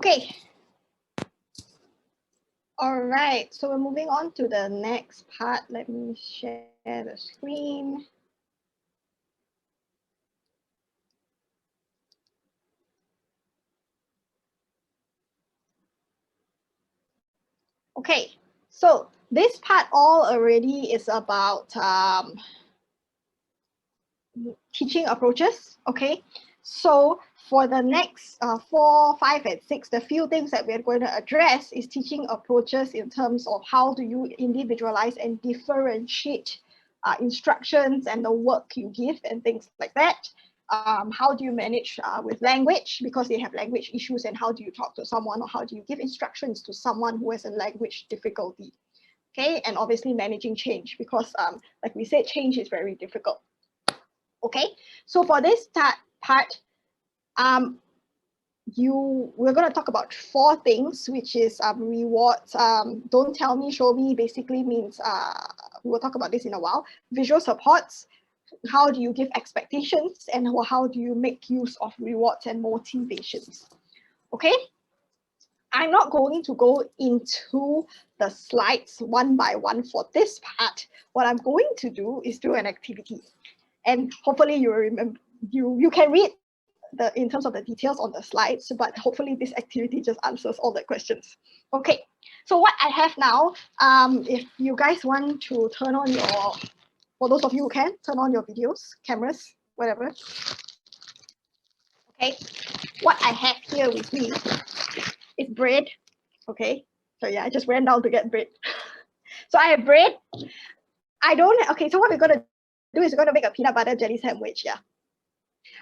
Okay. All right, so we're moving on to the next part. Let me share the screen. Okay, so this part all already is about teaching approaches. Okay, so for the next 4, 5, and 6, the few things that we're going to address is teaching approaches in terms of how do you individualize and differentiate instructions and the work you give and things like that. How do you manage with language because they have language issues, and how do you talk to someone, or how do you give instructions to someone who has a language difficulty? Okay, and obviously managing change because like we said, change is very difficult. Okay, so for this part, we're going to talk about 4 things, which is rewards. Don't tell me, show me basically means we'll talk about this in a while. Visual supports, how do you give expectations, and how do you make use of rewards and motivations. Okay, I'm not going to go into the slides one by one for this part. What I'm going to do is do an activity, and hopefully you remember, you can read in terms of the details on the slides, but hopefully this activity just answers all the questions. Okay, so what I have now, if you guys want to turn on your, for those of you who can, turn on your videos, cameras, whatever. Okay, what I have here with me is bread. Okay, so yeah, I just ran down to get bread. So I have bread. Okay, so what we're gonna do is we're gonna make a peanut butter jelly sandwich, yeah.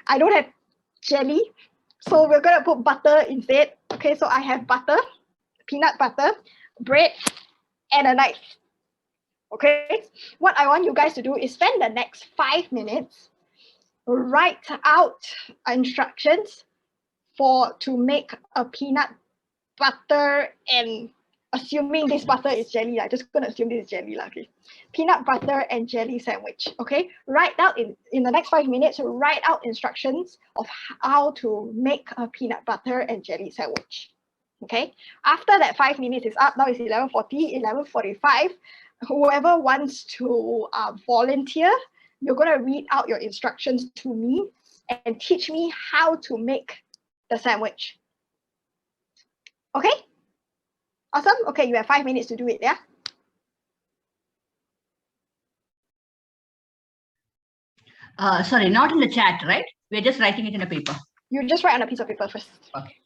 I don't have jelly, so we're gonna put butter instead. Okay, so I have butter, peanut butter, bread, and a knife. Okay, what I want you guys to do is spend the next 5 minutes, write out instructions to make a peanut butter, and assuming this butter is jelly, I'm just gonna assume this is jelly, okay. Peanut butter and jelly sandwich. Okay, write out in the next 5 minutes, write out instructions of how to make a peanut butter and jelly sandwich. Okay, after that 5 minutes is up, now it's 11:40, 11:45. Whoever wants to volunteer, you're gonna read out your instructions to me and teach me how to make the sandwich. Okay, awesome. Okay, you have 5 minutes to do it, yeah? Sorry, not in the chat, right? We're just writing it in a paper. You just write on a piece of paper first. Okay.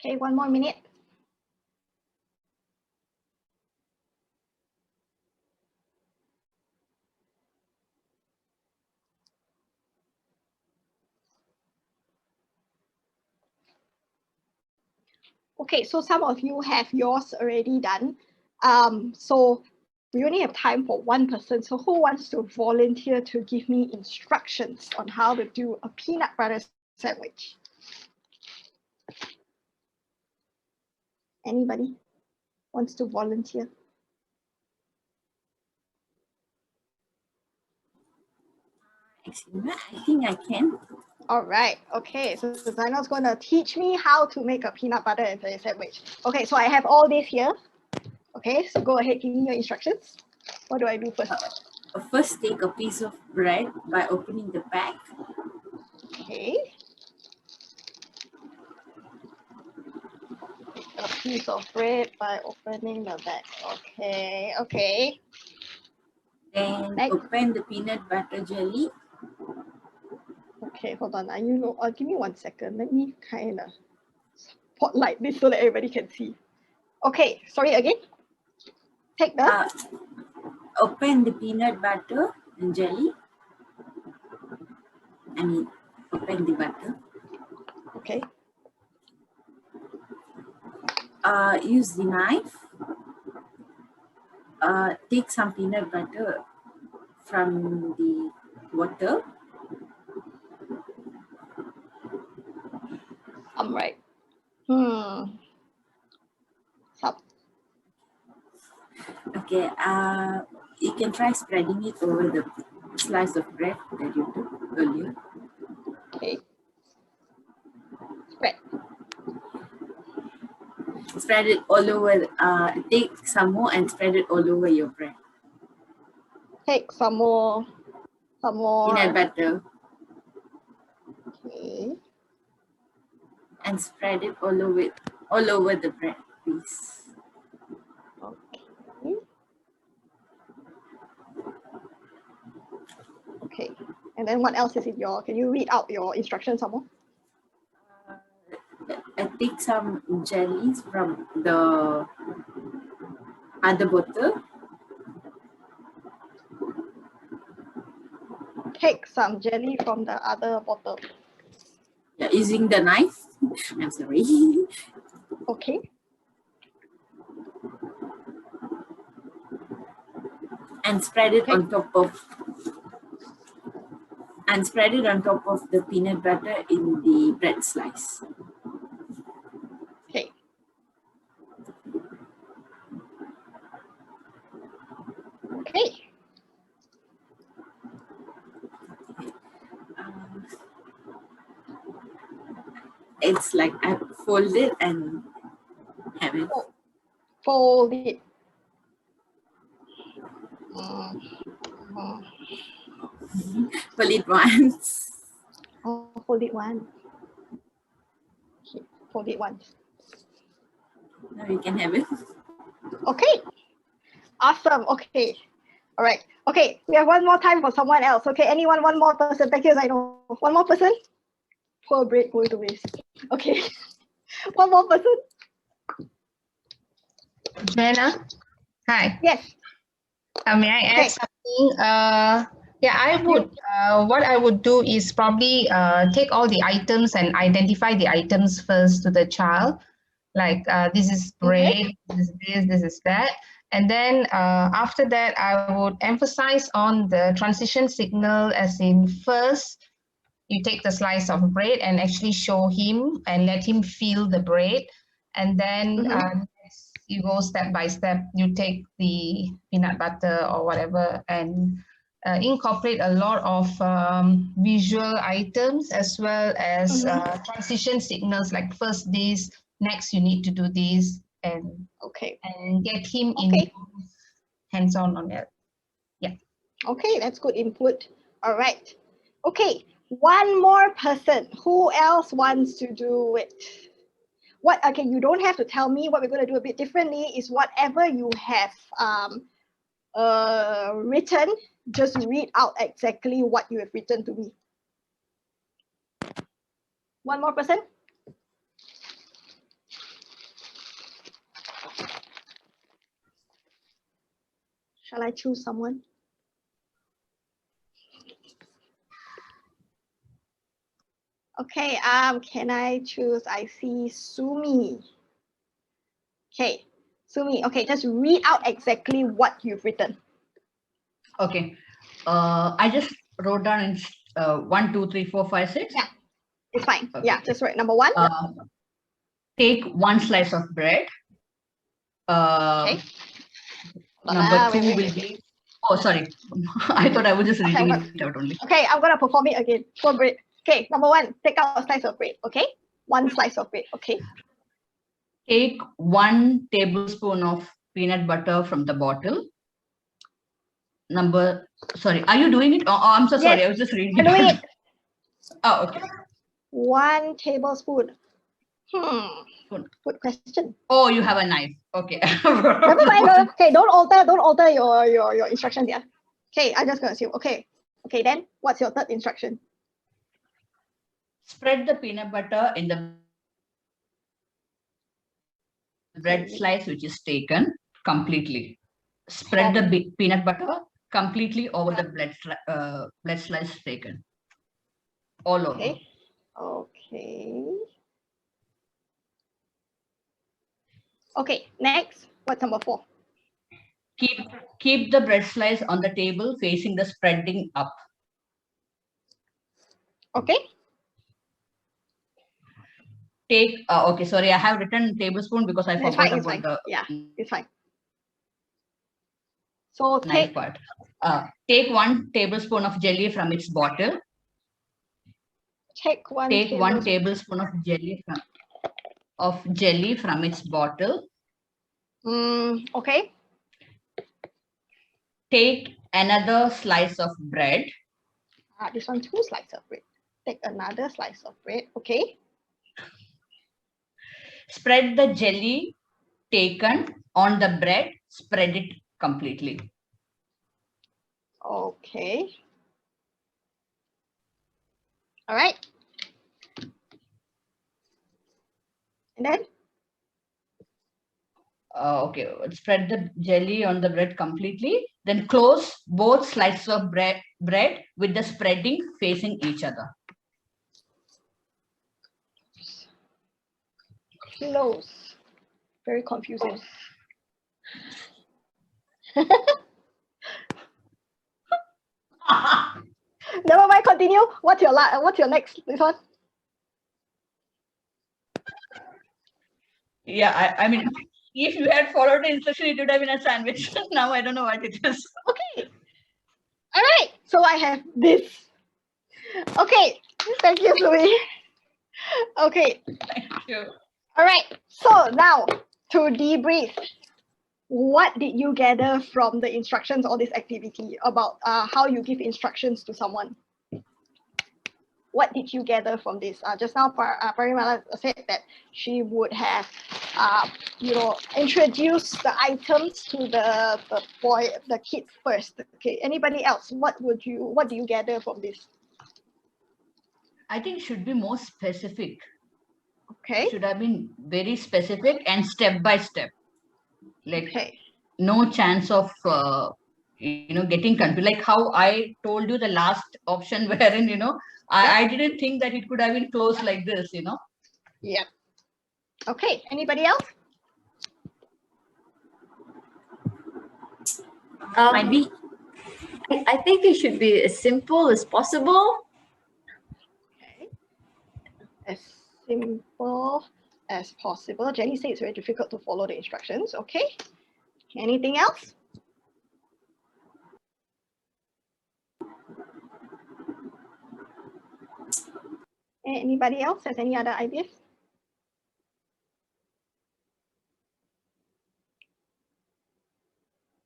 Okay, 1 more minute. Okay, so some of you have yours already done. So we only have time for one person. So who wants to volunteer to give me instructions on how to do a peanut butter sandwich? Anybody wants to volunteer? Excellent. I think I can. All right. Okay. So Zainal's going to teach me how to make a peanut butter and jelly sandwich. Okay. So I have all this here. Okay. So go ahead, give me your instructions. What do I do first? First, take a piece of bread by opening the pack. Okay. A piece of bread by opening the bag. Okay. Okay. Then Next. open the peanut butter jelly. Okay. Hold on. Give me 1 second. Let me kind of spotlight this so that everybody can see. Okay. Sorry again. Take the. Open the peanut butter and jelly. Open the butter. Okay. Use the knife. Take some peanut butter from the water. I'm right. Some. Okay. You can try spreading it over the slice of bread that you took earlier. Okay. Spread. Spread it all over. Take some more and spread it all over your bread. Take some more. Peanut butter. Okay. And spread it all over the bread piece. Okay. Okay. And then what else is in your? Can you read out your instructions some more? Take some jellies from the other bottle. Take some jelly from the other bottle. Yeah, using the knife. I'm sorry. Okay. And spread it Okay. on top of. And spread it on top of the peanut butter in the bread slice. Okay. Okay. It's like I fold it and have it. Fold it. Fold it once. Oh, fold it once. Okay. Fold it once. Now you can have it. Okay. Awesome. Okay. All right. Okay. We have one more time for someone else. Okay. Anyone? One more person. Thank you. I know. One more person. Poor break going to waste. Okay. One more person. Jenna, hi. Yes. May I add something? Yeah, I would. What I would do is probably take all the items and identify the items first to the child. like this is bread, this is that. And then after that, I would emphasize on the transition signal, as in first, you take the slice of bread and actually show him and let him feel the bread. And then you go step by step. You take the peanut butter or whatever and incorporate a lot of visual items, as well as transition signals, like first this, next you need to do this, and get him in hands-on on it. Yeah. Okay, that's good input. All right. Okay, one more person. Who else wants to do it? What? Okay, you don't have to tell me. What we're going to do a bit differently is whatever you have written, just read out exactly what you have written to me. One more person. Shall I choose someone? Okay, can I choose? I see Sumi. Okay, Sumi, okay, just read out exactly what you've written. Okay. I just wrote down in 1, 2, 3, 4, 5, 6. Yeah, it's fine. Okay. Yeah, just write number 1. Take 1 slice of bread. Okay. Number 2 wait. will be. Oh, sorry. I thought I was just reading it out only. Okay, I'm gonna perform it again. For bread. Okay, number 1, take out a slice of bread. Okay, 1 slice of bread. Okay. Take 1 tablespoon of peanut butter from the bottle. Sorry, are you doing it? Oh, I'm so sorry. Yes, I was just reading I'm doing it. Oh, okay. 1 tablespoon. Good question. Oh, you have a knife. Okay. Never mind. No. Okay, don't alter your instructions. Yeah. Okay, I'm just gonna assume. Okay. Okay, then what's your third instruction? Spread the peanut butter in the bread slice which is taken completely. Spread the peanut butter completely over the bread slice taken. All over. Okay. Okay. Okay, next. What's number 4? Keep the bread slice on the table facing the spreading up. Okay. Take okay, sorry, I have written tablespoon because I forgot about the it's fine. So knife part. Take 1 tablespoon of jelly from its bottle. Take 1 tablespoon of jelly from its bottle. Okay. Take another slice of bread. This one 2 slices of bread. Take another slice of bread. Okay. Spread the jelly taken on the bread. Spread it completely. Okay. All right. And then? Okay, spread the jelly on the bread completely. Then close both slices of bread with the spreading facing each other. Close. Very confusing. Never mind, continue. What's your next? This one? Yeah, I mean, if you had followed the instruction, it would have been a sandwich. Now I don't know what it is. Okay. All right. So I have this. Okay. Thank you, Louis. Okay. Thank you. All right. So now to debrief. What did you gather from the instructions or this activity about how you give instructions to someone? What did you gather from this? Just now, Parimala said that she would have, introduced the items to the kid first. Okay. Anybody else? What do you gather from this? I think it should be more specific. Okay. Should have been very specific and step by step. Like no chance of getting confused. Like how I told you the last option, wherein I didn't think that it could have been closed like this. Yeah. Okay, anybody else? Might be I think it should be as simple as possible. Okay. As simple as possible. Jenny said it's very difficult to follow the instructions. Okay. Anything else? Anybody else has any other ideas?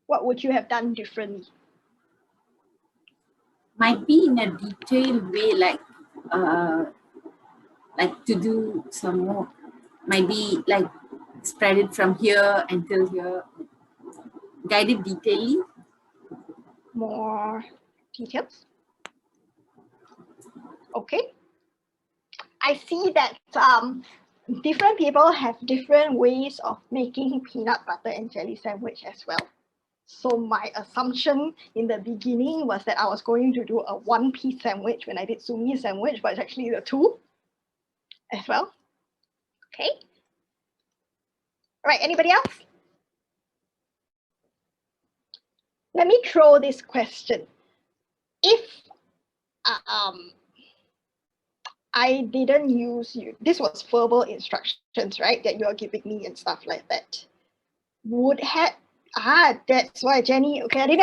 What would you have done differently? might be in a detailed way, like to do some more. Might be like spread it from here until here. Guide it detailing. More details? Okay. I see that different people have different ways of making peanut butter and jelly sandwich as well. So my assumption in the beginning was that I was going to do a one-piece sandwich when I did sumi sandwich, but it's actually the two as well. Okay. All right, anybody else? Let me throw this question. If I didn't use you, this was verbal instructions, right? That you're giving me and stuff like that. Would have, that's why Jenny, okay, I didn't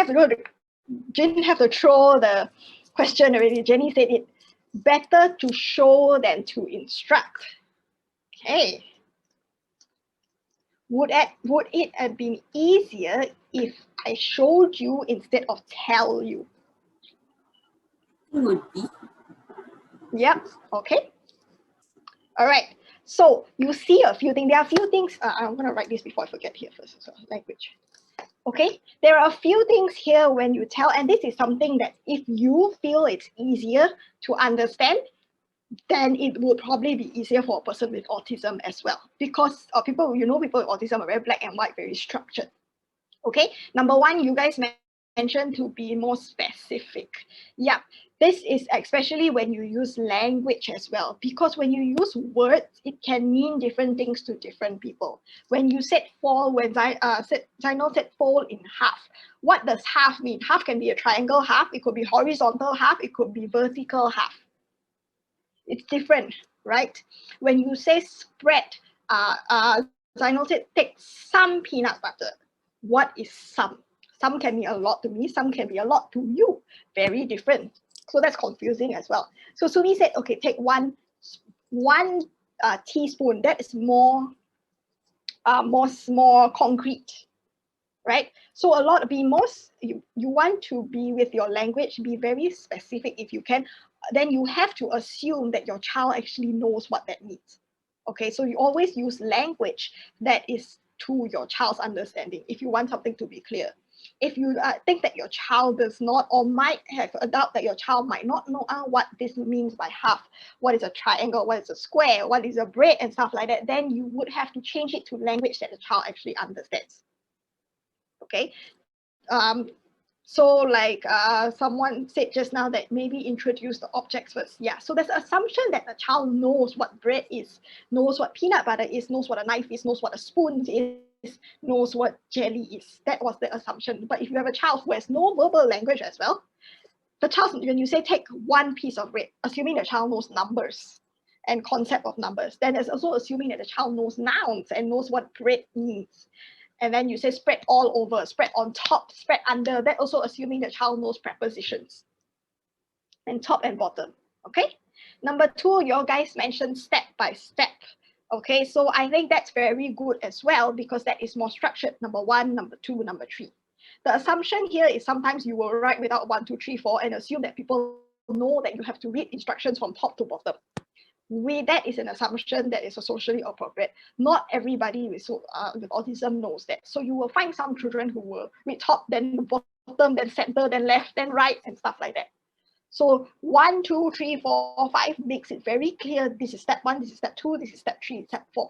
have to throw the question already. Jenny said it better to show than to instruct. Okay. Would it have been easier if I showed you instead of tell you? Would be. Yep. Okay. All right. So you see a few things. There are a few things. I'm going to write this before I forget here first. So language. Okay. There are a few things here when you tell, and this is something that if you feel it's easier to understand, then it would probably be easier for a person with autism as well. Because people, people with autism are very black and white, very structured. Okay. Number one, you guys mentioned to be more specific. Yeah. This is especially when you use language as well, because when you use words, it can mean different things to different people. When you said fall, when Zainal said fold in half, what does half mean? Half can be a triangle half, it could be horizontal half, it could be vertical half. It's different, right? When you say spread, Zainal said take some peanut butter. What is some? Some can be a lot to me, some can be a lot to you. Very different. So that's confusing as well. So Sumi said, okay, take one teaspoon. That is more concrete, right? So a lot, be most, you want to be with your language, be very specific if you can. Then you have to assume that your child actually knows what that means. Okay, so you always use language that is to your child's understanding if you want something to be clear. If you think that your child does not, or might have a doubt that your child might not know what this means by half, what is a triangle, what is a square, what is a braid and stuff like that, then you would have to change it to language that the child actually understands. Okay. So like someone said just now that maybe introduce the objects first. Yeah, so there's an assumption that the child knows what bread is, knows what peanut butter is, knows what a knife is, knows what a spoon is, knows what jelly is. That was the assumption. But if you have a child who has no verbal language as well, the child, when you say take one piece of bread, assuming the child knows numbers and concept of numbers, then it's also assuming that the child knows nouns and knows what bread means. And then you say spread all over, spread on top, spread under. That also assuming the child knows prepositions and top and bottom. Okay. Number two, your guys mentioned step by step. Okay, so I think that's very good as well because that is more structured. Number one, number two, number three. The assumption here is sometimes you will write without 1, 2, 3, 4 and assume that people know that you have to read instructions from top to bottom. That is an assumption that is socially appropriate. Not everybody with autism knows that. So you will find some children who will read top, then bottom, then center, then left, then right, and stuff like that. So 1, 2, 3, 4, 5 makes it very clear. This is step 1, this is step 2, this is step 3, step 4.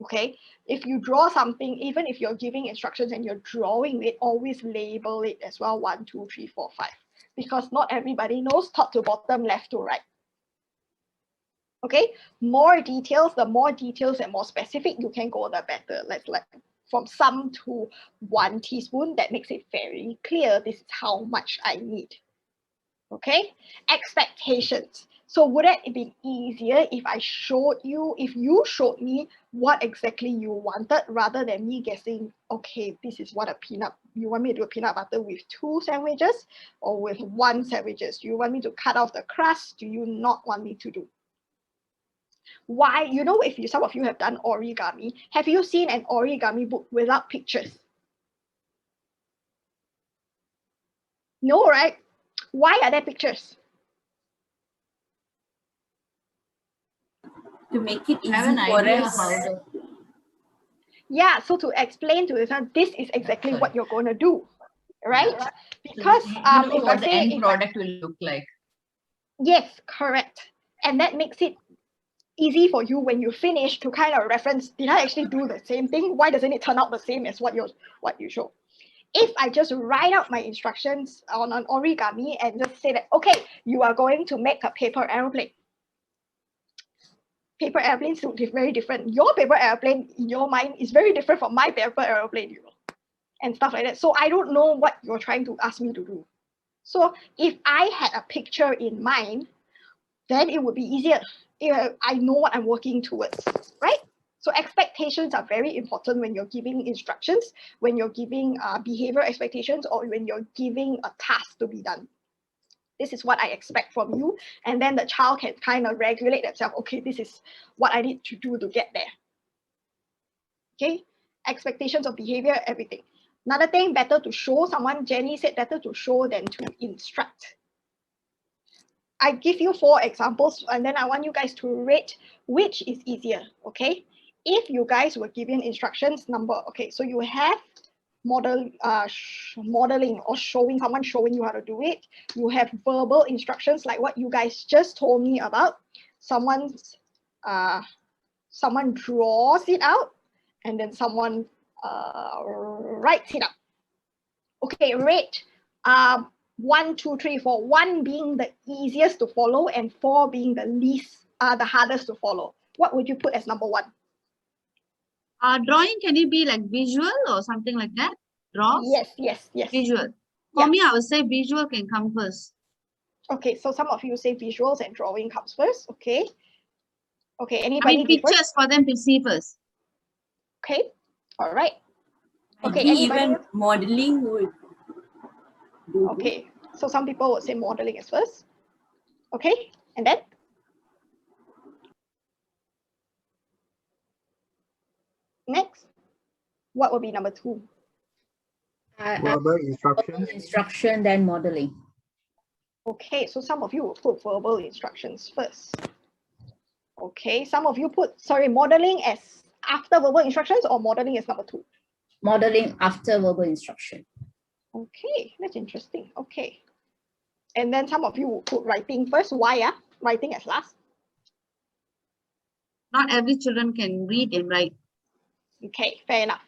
Okay, if you draw something, even if you're giving instructions and you're drawing it, always label it as well 1, 2, 3, 4, 5, because not everybody knows top to bottom, left to right. Okay, more details, the more details and more specific you can go, the better. Let's like from some to 1 teaspoon, that makes it very clear. This is how much I need. Okay, expectations. So would it be easier if I showed you, if you showed me what exactly you wanted rather than me guessing, okay, this is what a peanut, you want me to do a peanut butter with 2 sandwiches or with 1 sandwiches? Do you want me to cut off the crust? Do you not want me to do? Why, you know, if you, some of you have done origami, have you seen an origami book without pictures? No, right? Why are there pictures? To make it I have easy an for idea us. how to. Yeah, so to explain to this one, this is exactly what you're going to do, right? Yeah. Because So you know if I what the say, end product will look like. yes, correct. And that makes it easy for you when you finish to kind of reference, did I actually do the same thing? Why doesn't it turn out the same as what you show? If I just write out my instructions on an origami and just say that, okay, you are going to make a paper aeroplane. Paper airplanes look very different. Your paper airplane in your mind is very different from my paper airplane, you know, and stuff like that. So I don't know what you're trying to ask me to do. So if I had a picture in mind, then it would be easier. I know what I'm working towards, right? So expectations are very important when you're giving instructions, when you're giving behavior expectations, or when you're giving a task to be done. This is what I expect from you. And then the child can kind of regulate themselves. Okay, this is what I need to do to get there. Okay, expectations of behavior, everything. Another thing, better to show someone, Jenny said better to show than to instruct. I give you 4 examples and then I want you guys to rate which is easier, okay? If you guys were given instructions, okay, so you have modeling or someone showing you how to do it. You have verbal instructions like what you guys just told me about. Someone draws it out and then someone writes it up. Okay, rate 1, 2, 3, 4. 1 being the easiest to follow and 4 being the hardest to follow. What would you put as number 1? Drawing, can it be like visual or something like that? Draws? Yes. Visual. Yeah. For me, I would say visual can come first. Okay, so some of you say visuals and drawing comes first. Okay. Okay, I anybody mean, different? pictures for them to see first. Okay, all right. Okay, Maybe anybody even else? modeling would do. Okay, so some people would say modeling is first. Okay, and then? Next, what will be number 2? Verbal instructions. Instruction, then modeling. Okay, so some of you will put verbal instructions first. Okay, some of you put, modeling as after verbal instructions or modeling as number 2? Modeling after verbal instruction. Okay, that's interesting. Okay. And then some of you will put writing first. Why? Writing as last. Not every children can read and write. Okay, fair enough.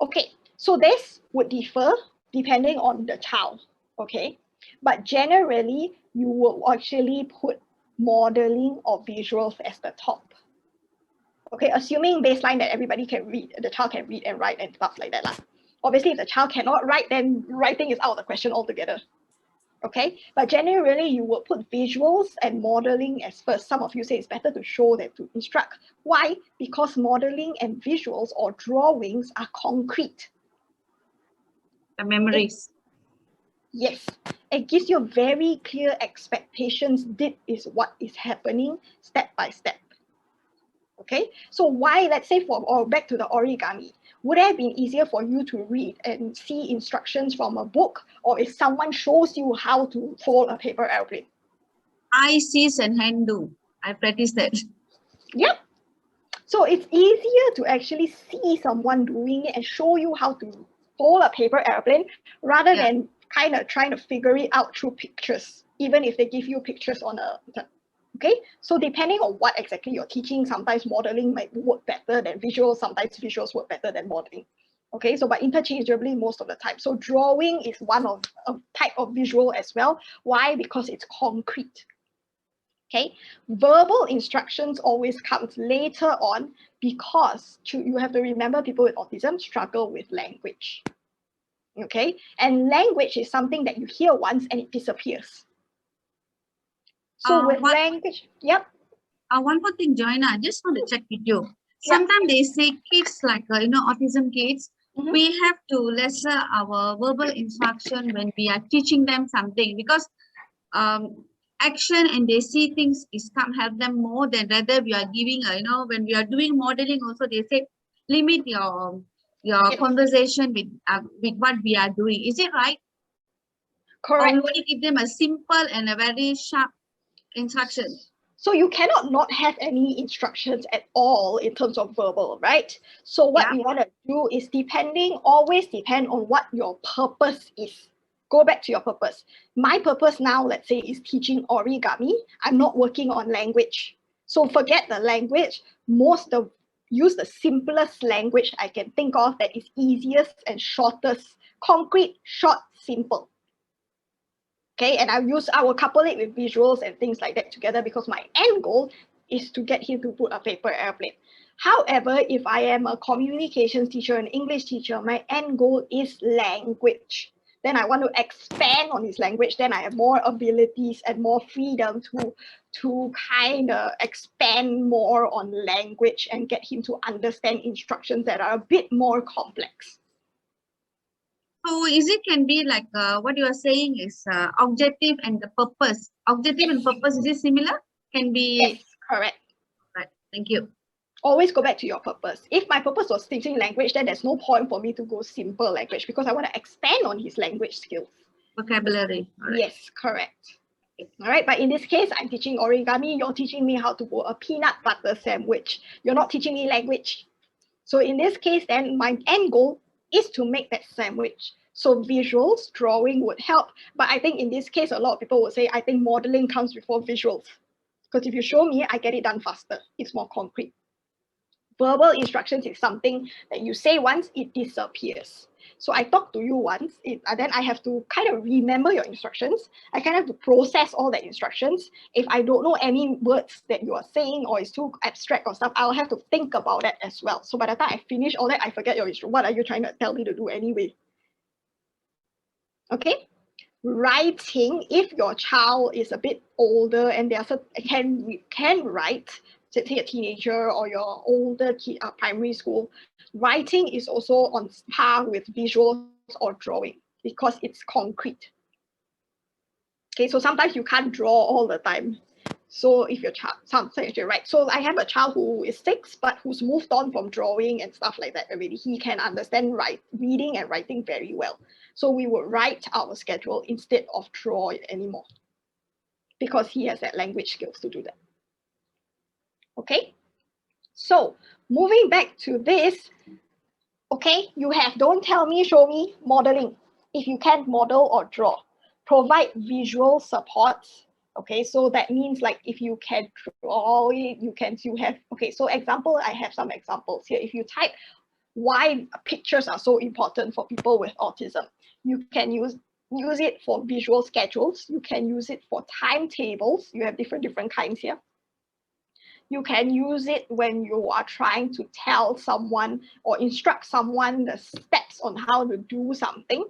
Okay, so this would differ depending on the child. Okay, but generally you will actually put modeling or visuals as the top. Okay, assuming baseline that everybody can read, the child can read and write and stuff like that. Obviously, if the child cannot write, then writing is out of the question altogether. Okay, but generally you will put visuals and modeling as first. Some of you say it's better to show than to instruct. Why? Because modeling and visuals or drawings are concrete. The memories. Yes, it gives you very clear expectations. This is what is happening step by step. Okay, so why, let's say back to the origami, would it have been easier for you to read and see instructions from a book, or if someone shows you how to fold a paper airplane? I sees and hand do. I practice that. Yep. So it's easier to actually see someone doing it and show you how to fold a paper airplane rather than kind of trying to figure it out through pictures, even if they give you pictures on okay? So depending on what exactly you're teaching, sometimes modeling might work better than visuals, sometimes visuals work better than modeling. Okay, so but interchangeably most of the time. So drawing is one of a type of visual as well. Why? Because it's concrete. Okay, verbal instructions always comes later on because you have to remember people with autism struggle with language. Okay, and language is something that you hear once and it disappears. So with language, yep. One more thing, Joanna, I just want to check with you. Yeah. Sometimes they say kids like, autism kids, Mhm. we have to lessen our verbal instruction when we are teaching them something because action and they see things is can't help them more than rather we are giving, when we are doing modeling also they say limit your Yes. conversation with what we are doing. Is it right? Or Correct. we only give them a simple and a very sharp instruction? So you cannot not have any instructions at all in terms of verbal, right? So what we want to do is always depend on what your purpose is. Go back to your purpose. My purpose now, let's say, is teaching origami. I'm not working on language. So forget the language. Use the simplest language I can think of that is easiest and shortest. Concrete, short, simple. Okay, and I will couple it with visuals and things like that together because my end goal is to get him to put a paper airplane. However, if I am a communications teacher, an English teacher, my end goal is language. Then I want to expand on his language. Then I have more abilities and more freedom to kind of expand more on language and get him to understand instructions that are a bit more complex. So is it can be like what you are saying is objective and the purpose. Objective and purpose, is it similar? Can be. Yes, correct. Right. Thank you. Always go back to your purpose. If my purpose was teaching language, then there's no point for me to go simple language because I want to expand on his language skills. Vocabulary. Right. Yes, correct. All right, but in this case, I'm teaching origami. You're teaching me how to do a peanut butter sandwich. You're not teaching me language. So in this case, then my end goal is to make that sandwich. So visuals, drawing would help. But I think in this case, a lot of people would say, I think modeling comes before visuals. Because if you show me, I get it done faster. It's more concrete. Verbal instructions is something that you say once, it disappears. So I talk to you once, then I have to kind of remember your instructions. I kind of have to process all the instructions. If I don't know any words that you are saying or it's too abstract or stuff, I'll have to think about that as well. So by the time I finish all that, I forget your instruction. What are you trying to tell me to do anyway? Okay. Writing, if your child is a bit older and they can write, say a teenager or your older kid, primary school, writing is also on par with visuals or drawing because it's concrete. Okay, so sometimes you can't draw all the time. So if your child, sometimes you're right. So I have a child who is 6, but who's moved on from drawing and stuff like that already. He can understand reading and writing very well. So we would write our schedule instead of draw it anymore because he has that language skills to do that. Okay, so moving back to this, okay, you have don't tell me, show me, modeling. If you can't model or draw, provide visual supports. Okay, so that means like if you can draw it, you have, okay, so example, I have some examples here. If you type why pictures are so important for people with autism, you can use it for visual schedules. You can use it for timetables. You have different kinds here. You can use it when you are trying to tell someone or instruct someone the steps on how to do something.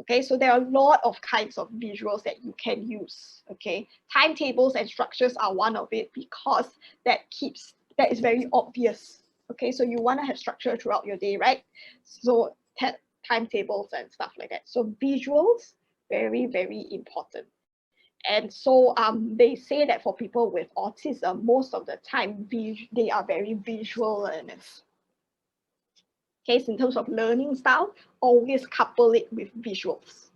Okay, so there are a lot of kinds of visuals that you can use. Okay, timetables and structures are one of it because that is very obvious. Okay, so you want to have structure throughout your day, right? So timetables and stuff like that. So visuals, very, very important. And so they say that for people with autism, most of the time they are very visual learners. Okay, so in terms of learning style, always couple it with visuals.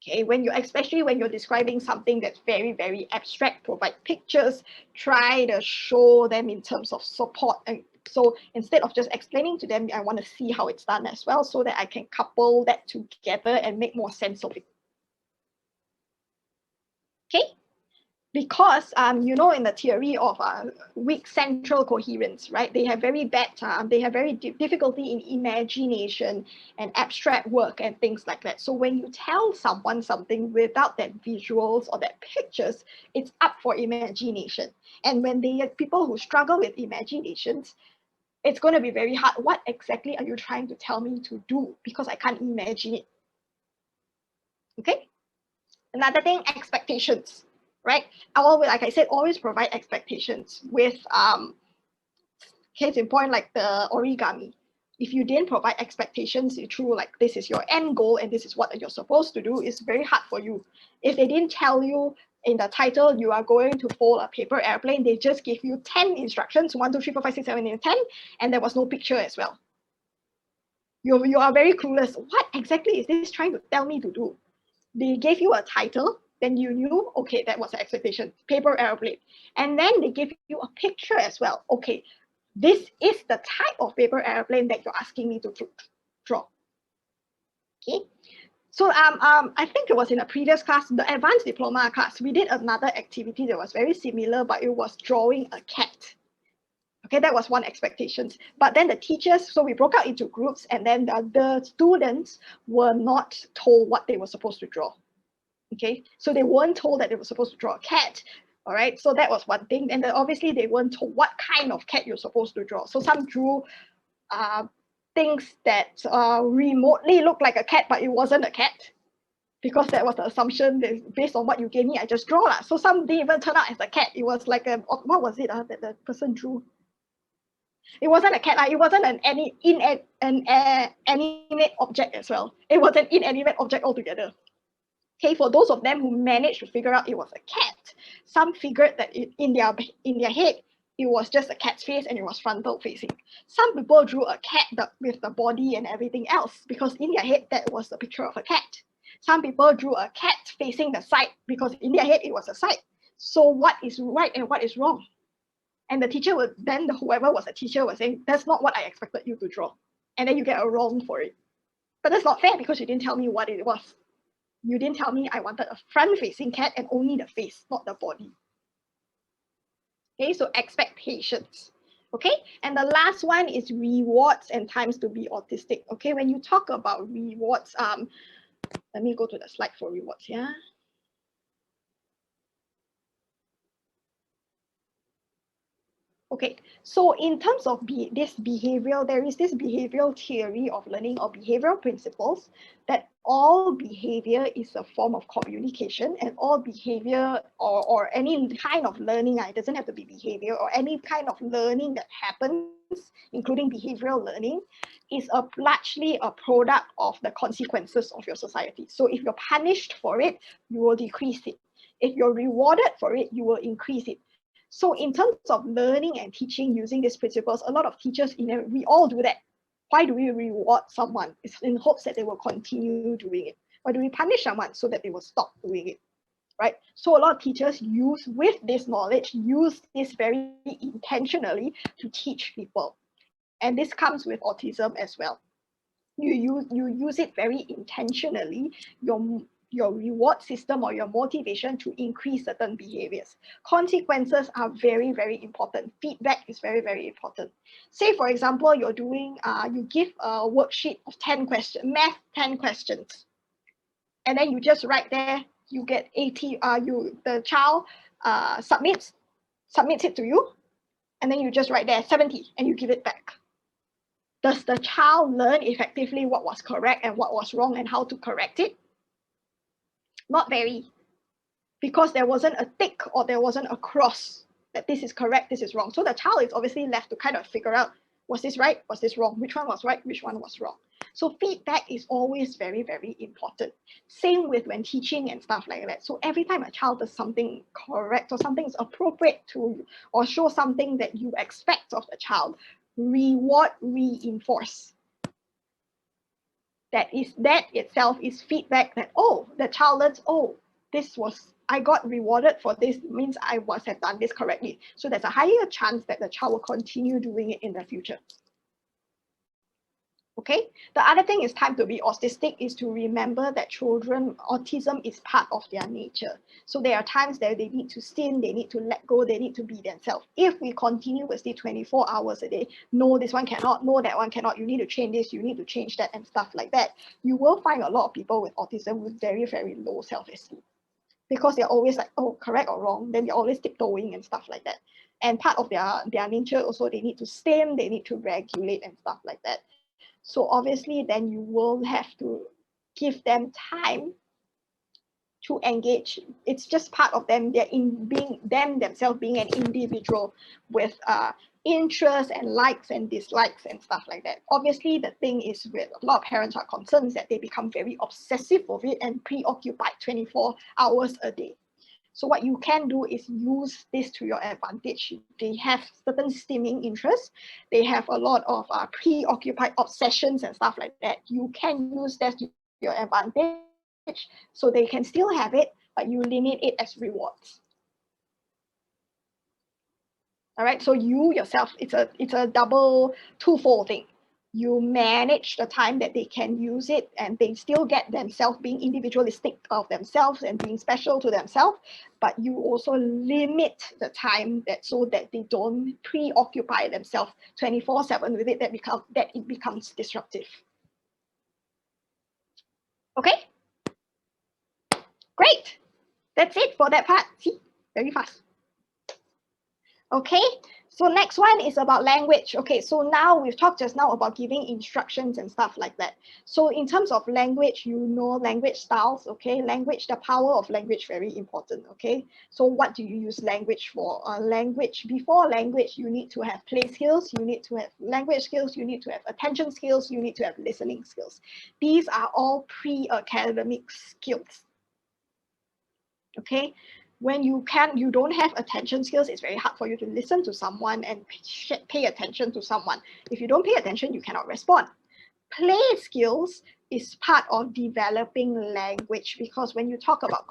Okay, especially when you're describing something that's very, very abstract, provide pictures, try to show them in terms of support. And so instead of just explaining to them, I want to see how it's done as well so that I can couple that together and make more sense of it. Okay, because you know, in the theory of weak central coherence, right? They have very bad, they have very difficulty in imagination and abstract work and things like that. So when you tell someone something without that visuals or that pictures, it's up for imagination. And when they are people who struggle with imaginations, it's going to be very hard. What exactly are you trying to tell me to do? Because I can't imagine it. Okay. Another thing, expectations, right? Like I said, always provide expectations with case in point, like the origami. If you didn't provide expectations through like this is your end goal and this is what you're supposed to do, it's very hard for you. If they didn't tell you in the title you are going to fold a paper airplane, they just give you 10 instructions, 1, 2, 3, 4, 5, 6, 7, 8, 10, and there was no picture as well. You are very clueless. What exactly is this trying to tell me to do? They gave you a title, then you knew, okay, that was the expectation, paper airplane. And then they give you a picture as well. Okay, this is the type of paper airplane that you're asking me to draw. Okay, so I think it was in a previous class, the advanced diploma class, we did another activity that was very similar, but it was drawing a cat. Okay, that was one expectation. But then the teachers, so we broke out into groups, and then the students were not told what they were supposed to draw. Okay, so they weren't told that they were supposed to draw a cat. All right, so that was one thing. And then obviously they weren't told what kind of cat you're supposed to draw. So some drew things that remotely looked like a cat, but it wasn't a cat, because that was the assumption that based on what you gave me, I just draw. So some didn't even turn out as a cat. It was like a, what was it that the person drew? It wasn't a cat, it wasn't an animate object as well. It was an inanimate object altogether. Okay, for those of them who managed to figure out it was a cat, some figured that in their head, it was just a cat's face and it was frontal facing. Some people drew a cat with the body and everything else because in their head, that was the picture of a cat. Some people drew a cat facing the side because in their head, it was a side. So what is right and what is wrong? And the teacher would, then whoever was the teacher was saying, that's not what I expected you to draw. And then you get a wrong for it. But that's not fair because you didn't tell me what it was. You didn't tell me I wanted a front-facing cat and only the face, not the body. Okay, so expectations. Okay, and the last one is rewards and times to be autistic. Okay, when you talk about rewards, let me go to the slide for rewards, yeah. Okay, so in terms of this behavioral, there is this behavioral theory of learning or behavioral principles that all behavior is a form of communication, and all behavior or any kind of learning, it doesn't have to be behavior, or any kind of learning that happens, including behavioral learning, is largely a product of the consequences of your society. So if you're punished for it, you will decrease it. If you're rewarded for it, you will increase it. So in terms of learning and teaching using these principles, a lot of teachers, we all do that. Why do we reward someone? It's in hopes that they will continue doing it. Why do we punish someone? So that they will stop doing it, right? So a lot of teachers with this knowledge, use this very intentionally to teach people. And this comes with autism as well. You use it very intentionally, your reward system or your motivation to increase certain behaviors. Consequences are very, very important. Feedback is very, very important. Say, for example, you're doing, you give a worksheet of 10 questions, math 10 questions. And then you just write there, you get 80, the child submits it to you. And then you just write there 70 and you give it back. Does the child learn effectively what was correct and what was wrong and how to correct it? Not very, because there wasn't a tick or there wasn't a cross that this is correct, this is wrong. So the child is obviously left to kind of figure out, was this right, was this wrong, which one was right, which one was wrong. So feedback is always very, very important. Same with when teaching and stuff like that. So every time a child does something correct or something is appropriate to, or show something that you expect of the child, reward, reinforce. That itself is feedback that, oh, the child learns, oh, I got rewarded for this, means I must have done this correctly. So there's a higher chance that the child will continue doing it in the future. Okay, the other thing is time to be autistic is to remember that autism is part of their nature. So there are times that they need to stim, they need to let go, they need to be themselves. If we continuously 24 hours a day, no, this one cannot, no, that one cannot, you need to change this, you need to change that, and stuff like that, you will find a lot of people with autism with very, very low self-esteem. Because they're always like, oh, correct or wrong, then they're always tiptoeing and stuff like that. And part of their nature also, they need to stim, they need to regulate and stuff like that. So obviously, then you will have to give them time to engage. It's just part of them. They're in being themselves being an individual with interests and likes and dislikes and stuff like that. Obviously, the thing is with a lot of parents are concerned that they become very obsessive of it and preoccupied 24 hours a day. So what you can do is use this to your advantage. They have certain stimming interests. They have a lot of preoccupied obsessions and stuff like that. You can use that to your advantage so they can still have it, but you limit it as rewards. All right, so you yourself, it's a double, twofold thing. You manage the time that they can use it and they still get themselves being individualistic of themselves and being special to themselves, but you also limit the time so that they don't preoccupy themselves 24/7 with it, that it becomes disruptive. Okay? Great. That's it for that part. See, very fast. Okay, so next one is about language. Okay, so now we've talked just now about giving instructions and stuff like that. So in terms of language, you know language styles, okay? Language, the power of language, very important, okay? So what do you use language for? Before language, you need to have play skills, you need to have language skills, you need to have attention skills, you need to have listening skills. These are all pre-academic skills, okay? When you don't have attention skills, it's very hard for you to listen to someone and pay attention to someone. If you don't pay attention, you cannot respond. Play skills is part of developing language, because when you talk about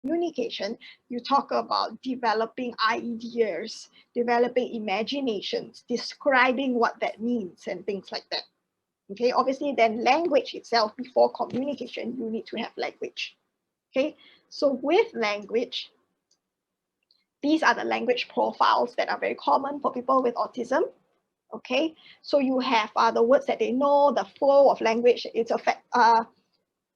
communication, you talk about developing ideas, developing imaginations, describing what that means and things like that. Okay, obviously then language itself, before communication, you need to have language. Okay, so with language, these are the language profiles that are very common for people with autism. Okay, so you have the words that they know, the flow of language.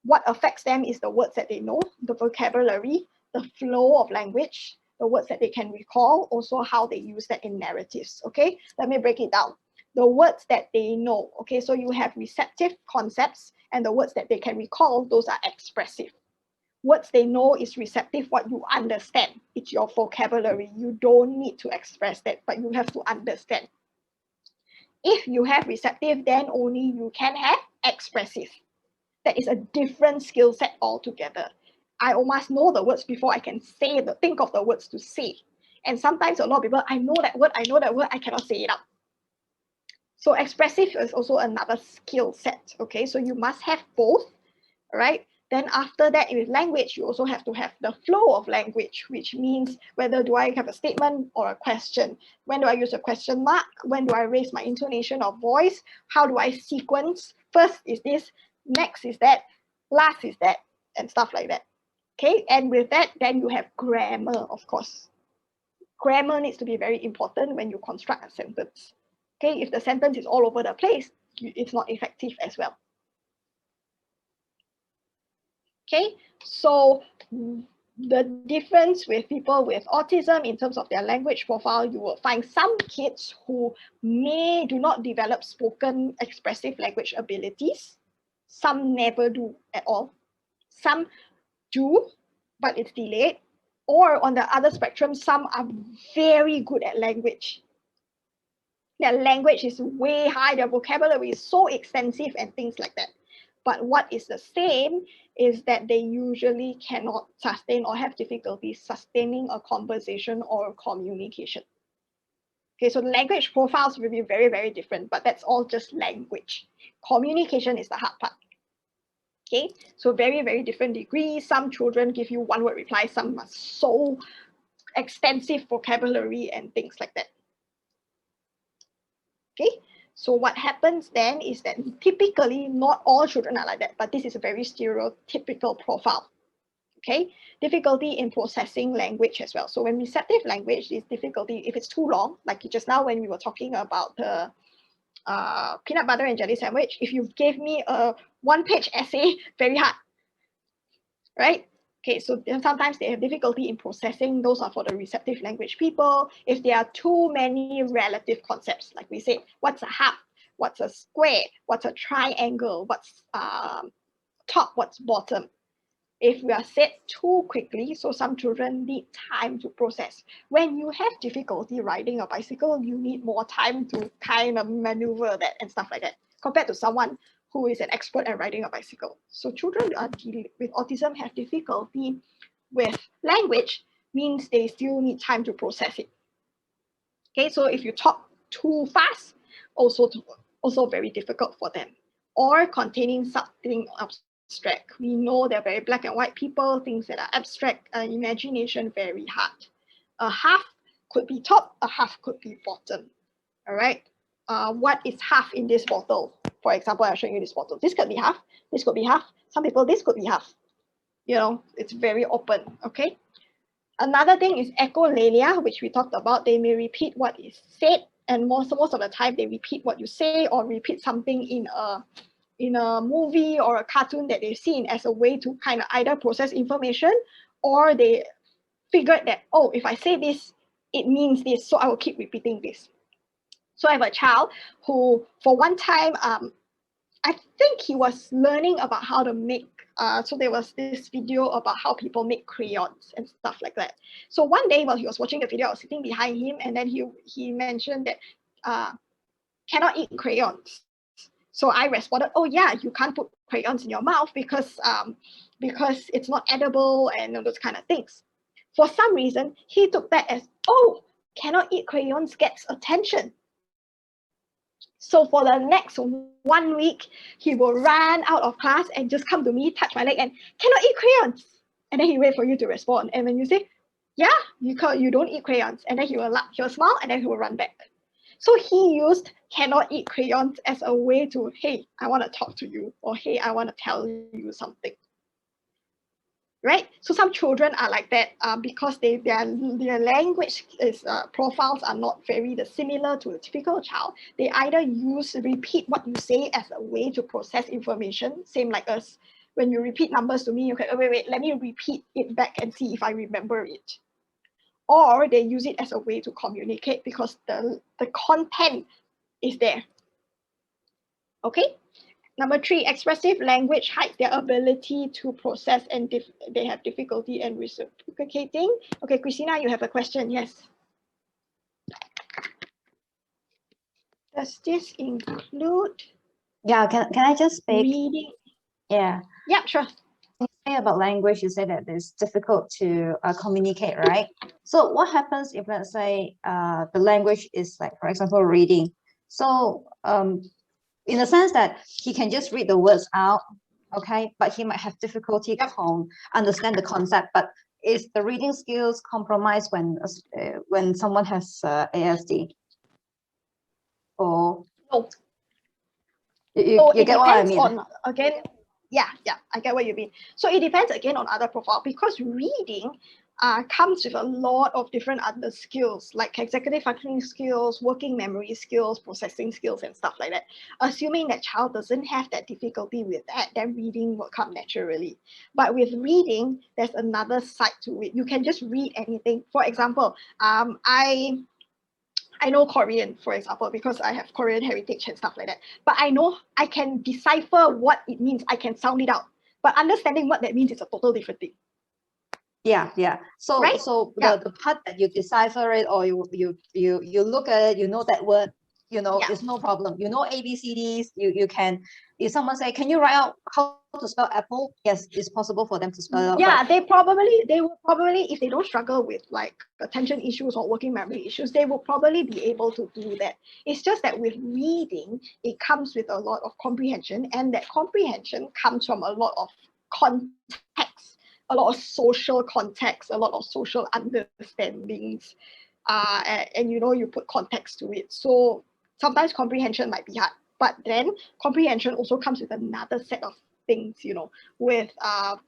What affects them is the words that they know, the vocabulary, the flow of language, the words that they can recall, also how they use that in narratives. Okay, let me break it down. The words that they know. Okay, so you have receptive concepts, and the words that they can recall, those are expressive. Words they know is receptive, what you understand. It's your vocabulary. You don't need to express that, but you have to understand. If you have receptive, then only you can have expressive. That is a different skill set altogether. I must know the words before I can think of the words to say. And sometimes a lot of people, I know that word, I cannot say it out. So expressive is also another skill set. Okay, so you must have both, right? Then after that, with language, you also have to have the flow of language, which means whether do I have a statement or a question? When do I use a question mark? When do I raise my intonation of voice? How do I sequence? First is this, next is that, last is that, and stuff like that. Okay, and with that, then you have grammar, of course. Grammar needs to be very important when you construct a sentence. Okay, if the sentence is all over the place, it's not effective as well. Okay, so the difference with people with autism in terms of their language profile, you will find some kids who do not develop spoken expressive language abilities. Some never do at all. Some do, but it's delayed. Or on the other spectrum, some are very good at language. Their language is way high, their vocabulary is so extensive and things like that. But what is the same is that they usually cannot sustain or have difficulty sustaining a conversation or a communication. Okay, so the language profiles will be very, very different, but that's all just language. Communication is the hard part. Okay, so very, very different degrees. Some children give you one word reply, some are so extensive vocabulary and things like that. Okay, So what happens then is that typically not all children are like that, but this is a very stereotypical profile. Okay, difficulty in processing language as well. So when receptive language is difficulty, if it's too long, like just now when we were talking about the peanut butter and jelly sandwich, if you gave me a one-page essay, very hard, right? Okay, so sometimes they have difficulty in processing. Those are for the receptive language people. If there are too many relative concepts, like we said, what's a half, what's a square, what's a triangle, what's top, what's bottom. If we are said too quickly, so some children need time to process. When you have difficulty riding a bicycle, you need more time to kind of maneuver that and stuff like that, compared to someone who is an expert at riding a bicycle. So children with autism have difficulty with language, means they still need time to process it. Okay, so if you talk too fast, also very difficult for them. Or containing something abstract. We know they're very black and white people, things that are abstract, imagination very hard. A half could be top, a half could be bottom. All right. What is half in this bottle? For example, I'm showing you this bottle. This could be half, this could be half. Some people, this could be half. You know, it's very open, okay? Another thing is echolalia, which we talked about. They may repeat what is said, and most of the time they repeat what you say or repeat something in a movie or a cartoon that they've seen as a way to kind of either process information, or they figured that, oh, if I say this, it means this, so I will keep repeating this. So I have a child who, for one time, I think he was learning about how to make, so there was this video about how people make crayons and stuff like that. So one day while he was watching the video, I was sitting behind him, and then he mentioned that cannot eat crayons. So I responded, oh yeah, you can't put crayons in your mouth because it's not edible and those kind of things. For some reason, he took that as, oh, cannot eat crayons gets attention. So for the next 1 week, he will run out of class and just come to me, touch my leg, and cannot eat crayons. And then he wait for you to respond. And when you say, yeah, you don't eat crayons, and then he will smile, and then he will run back. So he used cannot eat crayons as a way to, hey, I want to talk to you, or hey, I want to tell you something. Right? So some children are like that because their language profiles are not very similar to a typical child. They either repeat what you say as a way to process information, same like us. When you repeat numbers to me, okay, wait, let me repeat it back and see if I remember it. Or they use it as a way to communicate because the content is there. Okay? Number 3, expressive language hides their ability to process and they have difficulty in reciprocating. Okay, Christina, you have a question. Yes. Does this include Yeah, can I just speak? reading? Yeah. Yeah, sure. Say about language, you say that it's difficult to communicate, right? So what happens if, let's say, the language is like, for example, reading? So in the sense that he can just read the words out, okay, but he might have difficulty understand the concept. But is the reading skills compromised when someone has ASD? Or No. you get what I mean? On, again, yeah, I get what you mean. So it depends again on other profile, because reading comes with a lot of different other skills, like executive functioning skills, working memory skills, processing skills, and stuff like that. Assuming that child doesn't have that difficulty with that, then reading will come naturally. But with reading, there's another side to it. You can just read anything. For example, I know Korean, for example, because I have Korean heritage and stuff like that. But I know I can decipher what it means. I can sound it out. But understanding what that means is a total different thing. Yeah. So right? The part that you decipher it, or you look at it, you know that word, it's no problem. You know ABCDs. You can. If someone say, can you write out how to spell apple? Yes, it's possible for them to spell out. Yeah, they will probably, if they don't struggle with like attention issues or working memory issues, they will probably be able to do that. It's just that with reading, it comes with a lot of comprehension, and that comprehension comes from a lot of context, a lot of social context, a lot of social understandings, and you put context to it. So sometimes comprehension might be hard, but then comprehension also comes with another set of things, you know, with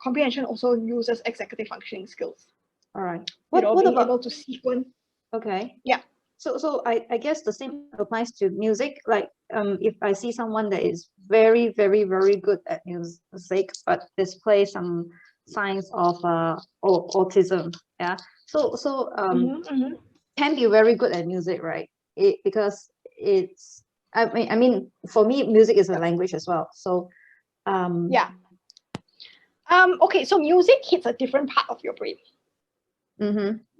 comprehension also uses executive functioning skills. All right. You know, What being about, able to sequence. okay. Yeah. So I guess the same applies to music. Like if I see someone that is very, very, very good at music, but displays some signs of autism. Yeah. So can be very good at music, right? Because it's I mean for me music is a language as well. So yeah. Okay, so music hits a different part of your brain.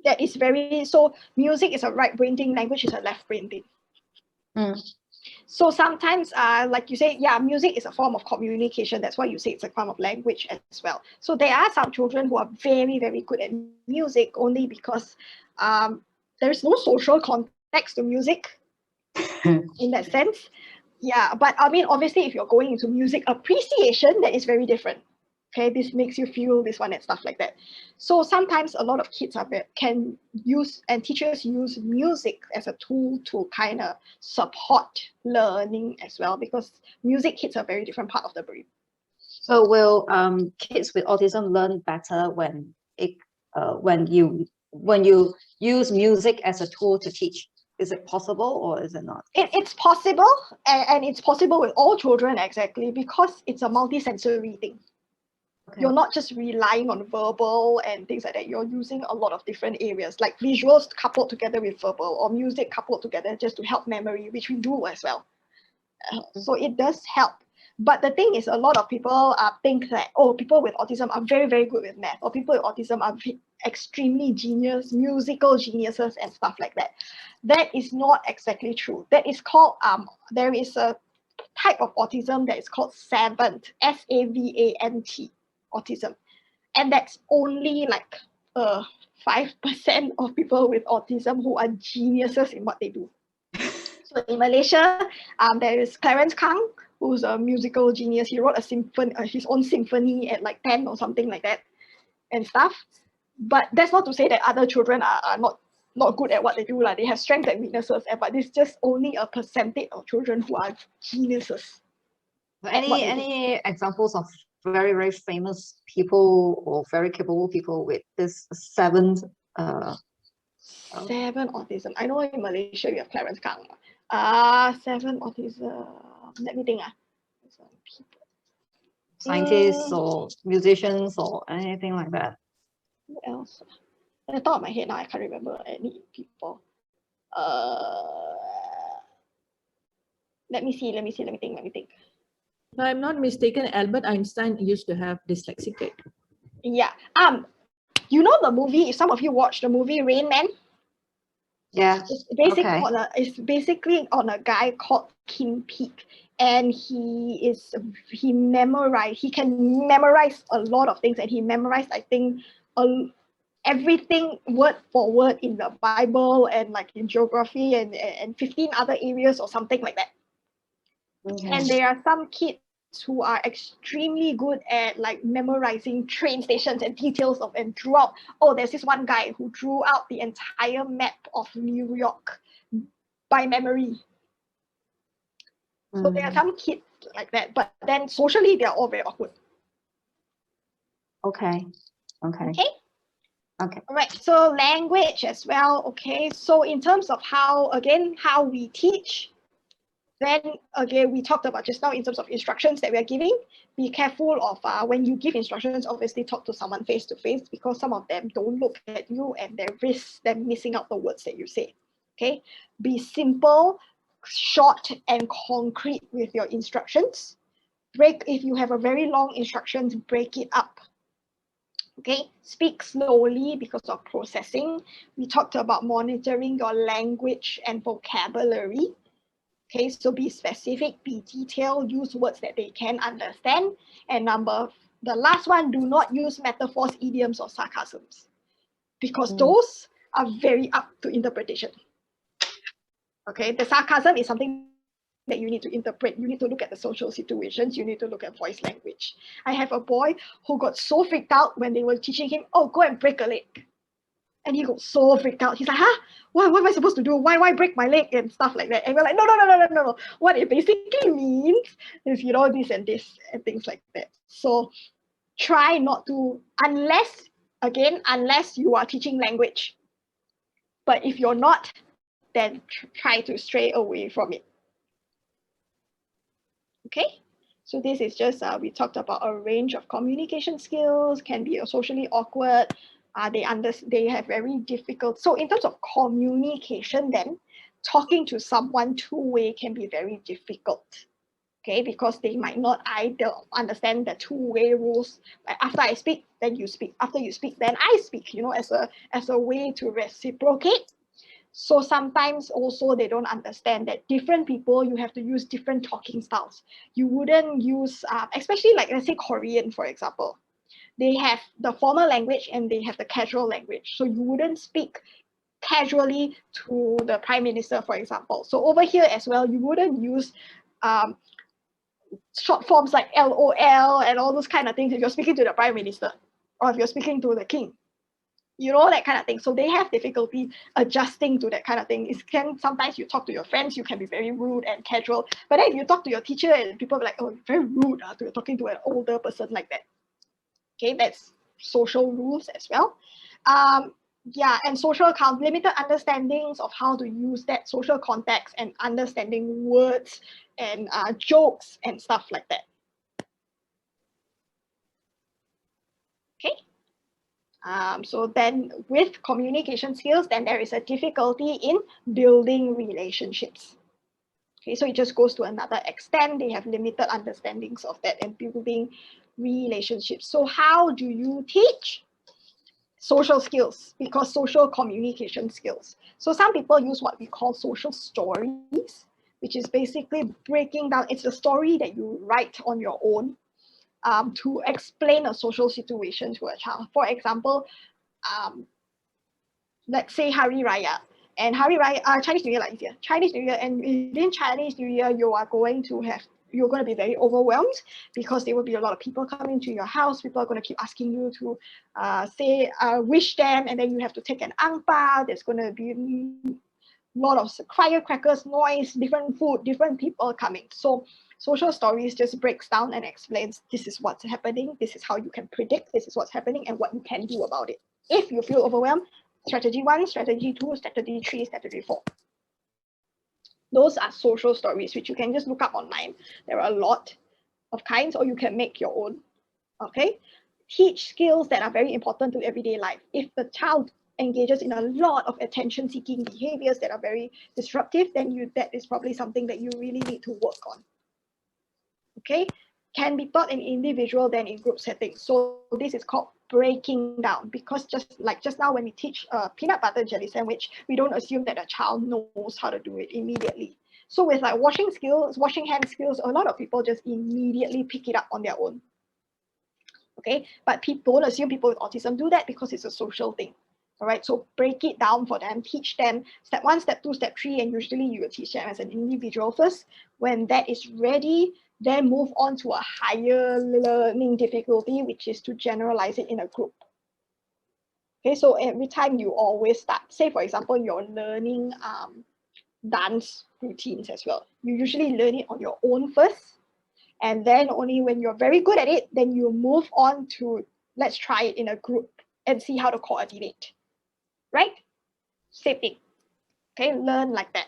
That is very, so music is a right brain thing, language is a left brain thing. So sometimes, like you say, yeah, music is a form of communication. That's why you say it's a form of language as well. So there are some children who are very, very good at music only because there is no social context to music in that sense. Yeah, but I mean, obviously, if you're going into music appreciation, that is very different. Okay, this makes you feel this one and stuff like that. So sometimes a lot of kids can use, and teachers use music as a tool to kind of support learning as well, because music hits a very different part of the brain. So will kids with autism learn better when you use music as a tool to teach? Is it possible or is it not? It's possible, and it's possible with all children exactly, because it's a multi-sensory thing. Okay. You're not just relying on verbal and things like that. You're using a lot of different areas, like visuals coupled together with verbal, or music coupled together just to help memory, which we do as well. So it does help. But the thing is, a lot of people think that, oh, people with autism are very, very good with math, or people with autism are extremely genius, musical geniuses and stuff like that. That is not exactly true. That is called, there is a type of autism that is called savant, SAVANT autism. And that's only like 5% of people with autism who are geniuses in what they do. So in Malaysia, there is Clarence Kang, who's a musical genius. He wrote a symphony, his own symphony at like 10 or something like that and stuff. But that's not to say that other children are not good at what they do. Like, they have strengths and weaknesses, but it's just only a percentage of children who are geniuses. Any examples of very, very famous people or very capable people with this seven autism? I know in Malaysia we have Clarence Kang. 7 autism. Let me think. scientists or musicians or anything like that? Who else? At the top of my head now, I can't remember any people. Let me think. If I'm not mistaken, Albert Einstein used to have dyslexic. Yeah. You know the movie, if some of you watch the movie Rain Man? Yeah. It's basically on a guy called Kim Peek, and he can memorize a lot of things, and he memorized, I think, everything word for word in the Bible and like in geography and 15 other areas or something like that. And there are some kids who are extremely good at like memorizing train stations and details of, and drew out. Oh, there's this one guy who drew out the entire map of New York by memory. So there are some kids like that, but then socially they're all very awkward. Okay. All right, so language as well. Okay, so in terms of how we teach, then again, we talked about just now in terms of instructions that we are giving. Be careful of when you give instructions, obviously talk to someone face to face, because some of them don't look at you and there risks them missing out the words that you say. Okay, be simple, short and concrete with your instructions. If you have a very long instructions, break it up. Okay, speak slowly because of processing. We talked about monitoring your language and vocabulary. Okay, so be specific, be detailed, use words that they can understand. And the last one, do not use metaphors, idioms, or sarcasms, because those are very up to interpretation. Okay, the sarcasm is something that you need to interpret. You need to look at the social situations. You need to look at voice language. I have a boy who got so freaked out when they were teaching him, oh, go and break a leg. And he got so freaked out. He's like, huh? What am I supposed to do? Why break my leg and stuff like that? And we're like, no. What it basically means is, you know, this and this and things like that. So try not to, unless you are teaching language. But if you're not, then try to stray away from it. Okay? So this is just, we talked about a range of communication skills, can be socially awkward, they have very difficult. So in terms of communication then, talking to someone two-way can be very difficult. Okay, because they might not either understand the two-way rules. Like after I speak, then you speak. After you speak, then I speak, you know, as a way to reciprocate. So sometimes also they don't understand that different people, you have to use different talking styles. You wouldn't use, especially like let's say Korean, for example. They have the formal language and they have the casual language. So you wouldn't speak casually to the prime minister, for example. So over here as well, you wouldn't use short forms like LOL and all those kind of things if you're speaking to the prime minister or if you're speaking to the king. You know, that kind of thing. So they have difficulty adjusting to that kind of thing. Sometimes you talk to your friends, you can be very rude and casual. But then if you talk to your teacher and people are like, oh, very rude to talking to an older person like that. Okay, that's social rules as well. Yeah, and social limited understandings of how to use that social context and understanding words and jokes and stuff like that. Okay. So then with communication skills, then there is a difficulty in building relationships. Okay, so it just goes to another extent. They have limited understandings of that and building relationships. So how do you teach social skills? Because social communication skills. So some people use what we call social stories, which is basically breaking down. It's a story that you write on your own. To explain a social situation to a child. For example, let's say Hari Raya. And Hari Raya, Chinese New Year like easier. Chinese New Year, and within Chinese New Year, you're going to be very overwhelmed because there will be a lot of people coming to your house. People are going to keep asking you to wish them, and then you have to take an ang pao. There's going to be a lot of firecrackers, noise, different food, different people coming. So social stories just breaks down and explains this is what's happening, this is how you can predict, this is what's happening, and what you can do about it. If you feel overwhelmed, strategy 1, strategy 2, strategy 3, strategy 4. Those are social stories, which you can just look up online. There are a lot of kinds, or you can make your own. Okay? Teach skills that are very important to everyday life. If the child engages in a lot of attention-seeking behaviors that are very disruptive, then that is probably something that you really need to work on. Okay, can be taught in individual than in group settings. So this is called breaking down, because just now when we teach a peanut butter jelly sandwich, we don't assume that a child knows how to do it immediately. So with like washing hand skills, a lot of people just immediately pick it up on their own. Okay, but people don't assume people with autism do that because it's a social thing. All right, so break it down for them, teach them step 1, step 2, step 3, and usually you will teach them as an individual first. When that is ready, then move on to a higher learning difficulty, which is to generalize it in a group. Okay, so every time you always start, say for example, you're learning dance routines as well. You usually learn it on your own first, and then only when you're very good at it, then you move on to let's try it in a group and see how to coordinate. Right? Same thing. Okay, learn like that.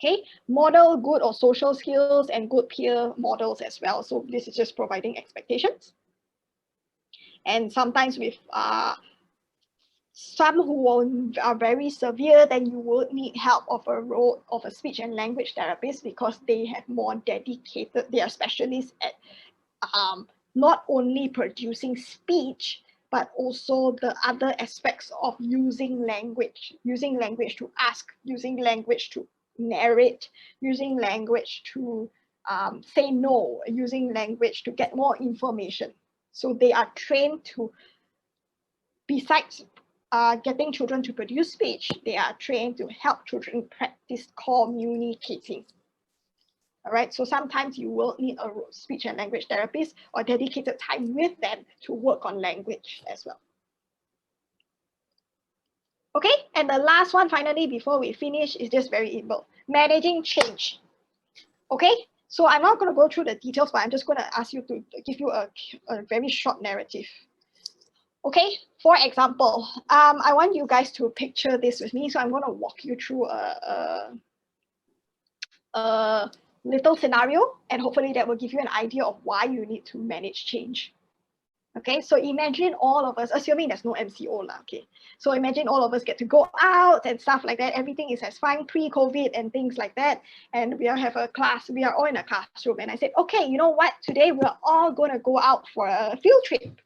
Okay, model good or social skills and good peer models as well. So this is just providing expectations. And sometimes with some who are very severe, then you will need help of a speech and language therapist, because they have more dedicated, they are specialists at not only producing speech, but also the other aspects of using language to ask, using language to narrate, using language to say no, using language to get more information. So they are trained to, besides getting children to produce speech, they are trained to help children practice communicating. All right, so sometimes you will need a speech and language therapist or dedicated time with them to work on language as well. Okay, and the last one finally before we finish is just very simple. Managing change. Okay, so I'm not going to go through the details, but I'm just going to ask you to give you a very short narrative. Okay, for example, I want you guys to picture this with me. So I'm going to walk you through a little scenario, and hopefully that will give you an idea of why you need to manage change. Okay, so imagine all of us, assuming there's no MCO lah, okay. So imagine all of us get to go out and stuff like that. Everything is as fine pre-COVID and things like that. And we have a class, we are all in a classroom. And I said, okay, you know what? Today we're all gonna go out for a field trip.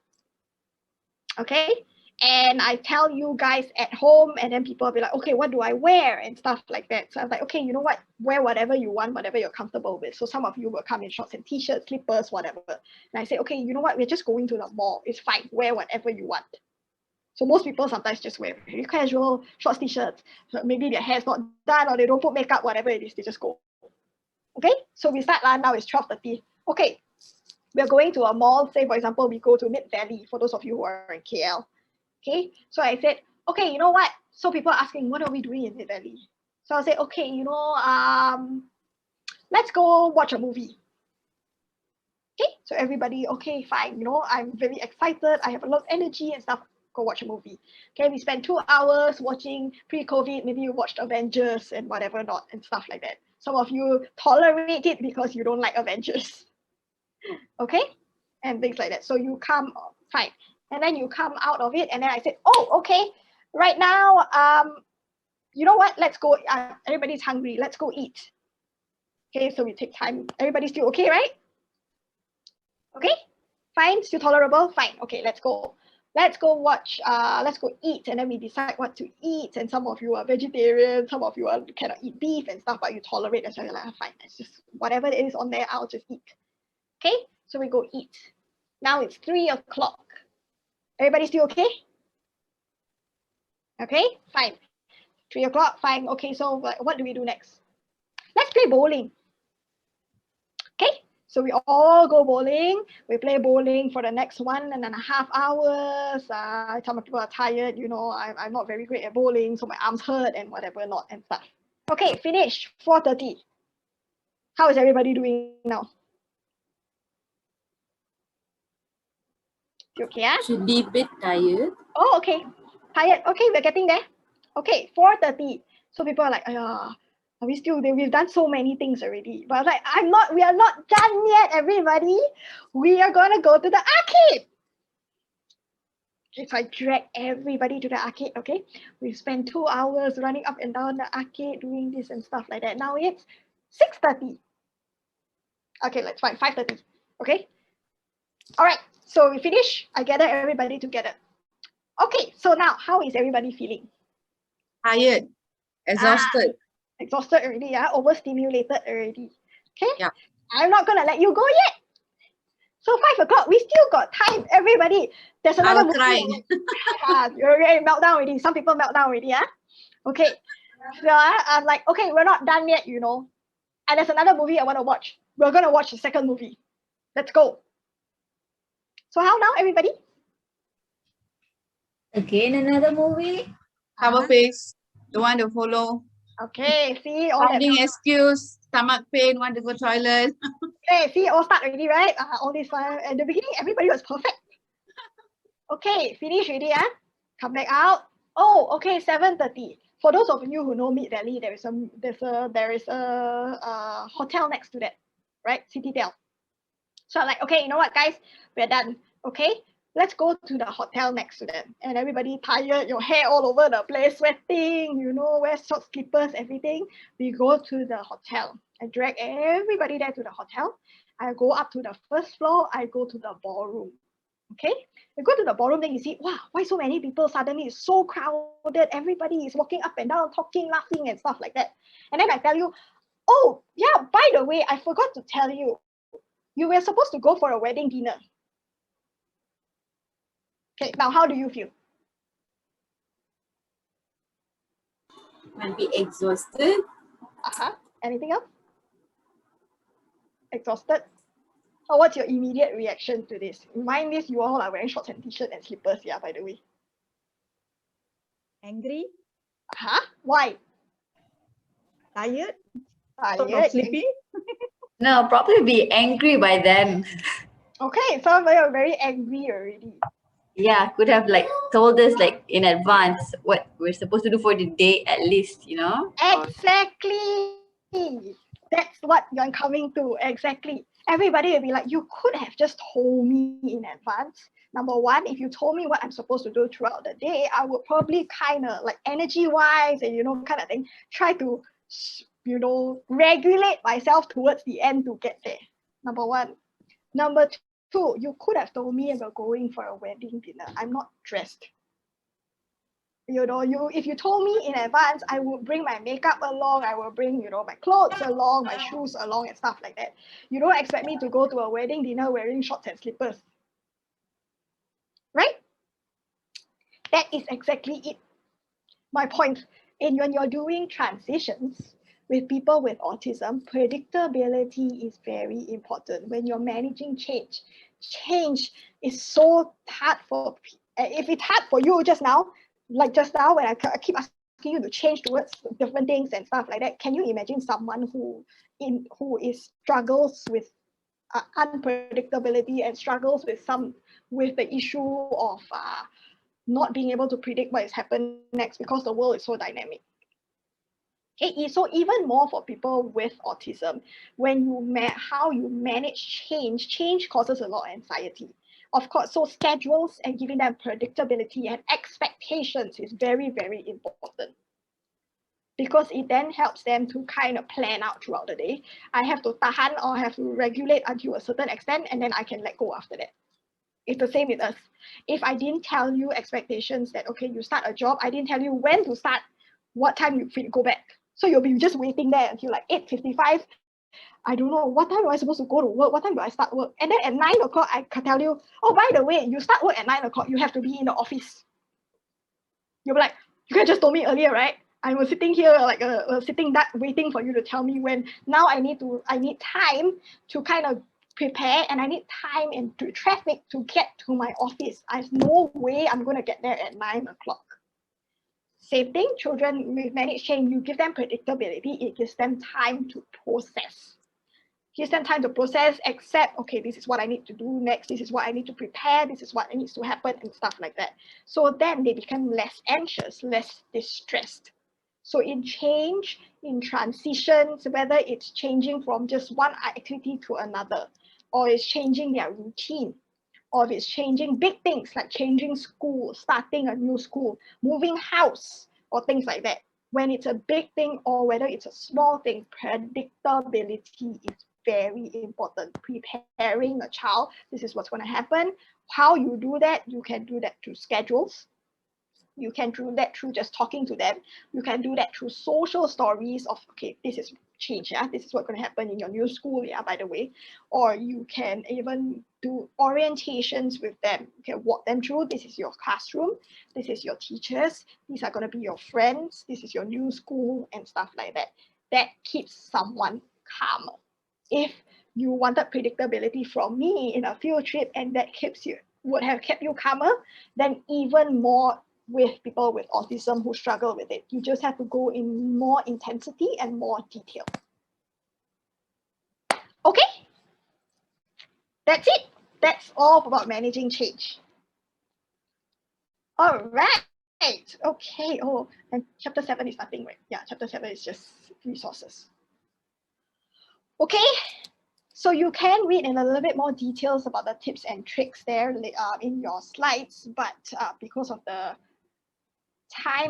Okay, and I tell you guys at home, and then people will be like, okay, what do I wear and stuff like that. So I was like, okay, you know what, wear whatever you want, whatever you're comfortable with. So some of you will come in shorts and t-shirts, slippers, whatever. And I say, okay, you know what, we're just going to the mall, it's fine, wear whatever you want. So most people sometimes just wear very casual shorts, t-shirts, maybe their hair's not done or they don't put makeup, whatever it is, they just go. Okay, so we start now, it's 12:30. Okay, we're going to a mall, say for example, we go to Mid Valley, for those of you who are in KL. Okay, so I said, okay, you know what? So people are asking, what are we doing in Mid Valley? So I said, okay, you know, let's go watch a movie. Okay, so everybody, okay, fine. You know, I'm very excited. I have a lot of energy and stuff. Go watch a movie. Okay, we spent 2 hours watching pre-COVID. Maybe you watched Avengers and whatever not and stuff like that. Some of you tolerate it because you don't like Avengers. Okay, and things like that. So you come, fine. And then you come out of it, and then I said, oh, okay, right now, you know what, let's go, everybody's hungry, let's go eat. Okay, so we take time. Everybody's still okay, right? Okay, fine, still tolerable, fine. Okay, let's go. Let's go watch, let's go eat, and then we decide what to eat. And some of you are vegetarian, some of you cannot eat beef and stuff, but you tolerate it. So you're like, fine, it's just whatever it is on there, I'll just eat. Okay, so we go eat. Now it's 3 o'clock. Everybody still okay? Okay, fine. 3 o'clock, fine. Okay, so what do we do next? Let's play bowling. Okay, so we all go bowling. We play bowling for the next 1.5 hours. Some people are tired, you know, I'm not very great at bowling, so my arms hurt and whatever not and stuff. Okay, finish, 4:30. How is everybody doing now? You okay, yeah? Should be a bit tired. Oh, okay. Tired. Okay, we're getting there. Okay, 4:30. So people are like, are we still there? We've done so many things already. But I was like, we are not done yet, everybody. We are gonna go to the arcade. Okay, so I drag everybody to the arcade, okay? We spent 2 hours running up and down the arcade, doing this and stuff like that. Now it's 6:30. Okay, let's find 5:30. Okay. All right, so we finish. I gather everybody together. Okay, so now how is everybody feeling? Tired, exhausted. Exhausted already, yeah, overstimulated already. Okay, Yeah. I'm not gonna let you go yet. So 5 o'clock, we still got time, everybody. There's another I'll movie. cry. You're already melt down already. Some people melt down already, yeah. Okay, so I'm like, okay, we're not done yet, you know. And there's another movie I want to watch. We're gonna watch the second movie. Let's go. So how now, everybody? Again, another movie. Cover face, don't want to follow. Okay, see all that. Finding excuse, stomach pain, want to go toilet. Okay, see, all start already, right? All this fun. At the beginning, everybody was perfect. Okay, finish already, yeah? Come back out. Oh, okay, 7:30. For those of you who know Mid Valley, there is a hotel next to that, right? Citytel. So I'm like, okay, you know what, guys? We're done. Okay, let's go to the hotel next to them. And everybody tired, your hair all over the place, sweating, you know, wear short slippers, everything. We go to the hotel. I drag everybody there to the hotel. I go up to the first floor. I go to the ballroom. Okay, you go to the ballroom, then you see, wow, why so many people? Suddenly it's so crowded. Everybody is walking up and down, talking, laughing, and stuff like that. And then I tell you, oh, yeah, by the way, I forgot to tell you, you were supposed to go for a wedding dinner. Okay, now how do you feel? Might be exhausted. Anything else? Exhausted? Oh, what's your immediate reaction to this? Remind this, you all are wearing shorts and t-shirt and slippers, yeah, by the way. Angry. Huh? Why? Tired? So not Tired. sleepy? No, probably be angry by then. Okay, so you're very angry already. Yeah, could have like told us like in advance what we're supposed to do for the day at least, you know? Or- Exactly. That's what you're coming to. Exactly. Everybody will be like, you could have just told me in advance. Number one, if you told me what I'm supposed to do throughout the day, I would probably kind of like energy wise and, kind of thing, try to, regulate myself towards the end to get there. Number one. Number two, you could have told me about going for a wedding dinner. I'm not dressed. If you told me in advance, I would bring my makeup along, I will bring, my clothes along, my shoes along and stuff like that. You don't expect me to go to a wedding dinner wearing shorts and slippers. Right? That is exactly it. My point. And when you're doing transitions with people with autism, predictability is very important. When you're managing change, change is so hard for, if it's hard for you just now, like just now when I keep asking you to change towards different things and stuff like that, can you imagine someone who is struggles with unpredictability and struggles with the issue of not being able to predict what is happening next because the world is so dynamic. Okay, so even more for people with autism, when how you manage change causes a lot of anxiety. Of course, so schedules and giving them predictability and expectations is very, very important because it then helps them to kind of plan out throughout the day. I have to tahan or I have to regulate until a certain extent and then I can let go after that. It's the same with us. If I didn't tell you expectations that, okay, you start a job, I didn't tell you when to start, what time you go back. So you'll be just waiting there until like 8:55. I don't know, what time am I supposed to go to work? What time do I start work? And then at 9 o'clock, I can tell you, oh, by the way, you start work at 9 o'clock, you have to be in the office. You'll be like, you guys just told me earlier, right? I was sitting here like sitting that waiting for you to tell me when. Now I need time to kind of prepare and I need time and traffic to get to my office. There's no way I'm going to get there at 9 o'clock. Same thing, children with managed change, you give them predictability, it gives them time to process. Gives them time to process, accept, okay, this is what I need to do next, this is what I need to prepare, this is what needs to happen and stuff like that. So then they become less anxious, less distressed. So in change, in transitions, whether it's changing from just one activity to another, or it's changing their routine, or if it's changing big things like changing school, starting a new school, moving house, or things like that. When it's a big thing or whether it's a small thing, predictability is very important. Preparing a child, this is what's going to happen. How you do that, you can do that through schedules. You can do that through just talking to them. You can do that through social stories of, okay, this is change, yeah, this is what's going to happen in your new school, yeah, by the way. Or you can even do orientations with them. You can walk them through, this is your classroom, this is your teachers, these are going to be your friends, this is your new school and stuff like that. That keeps someone calmer. If you wanted predictability from me in a field trip and that would have kept you calmer, then even more with people with autism who struggle with it. You just have to go in more intensity and more detail. Okay, that's it. That's all about managing change. All right. Okay. Oh, and chapter 7 is nothing, right? Yeah, chapter 7 is just resources. Okay. So you can read in a little bit more details about the tips and tricks there in your slides, but because of the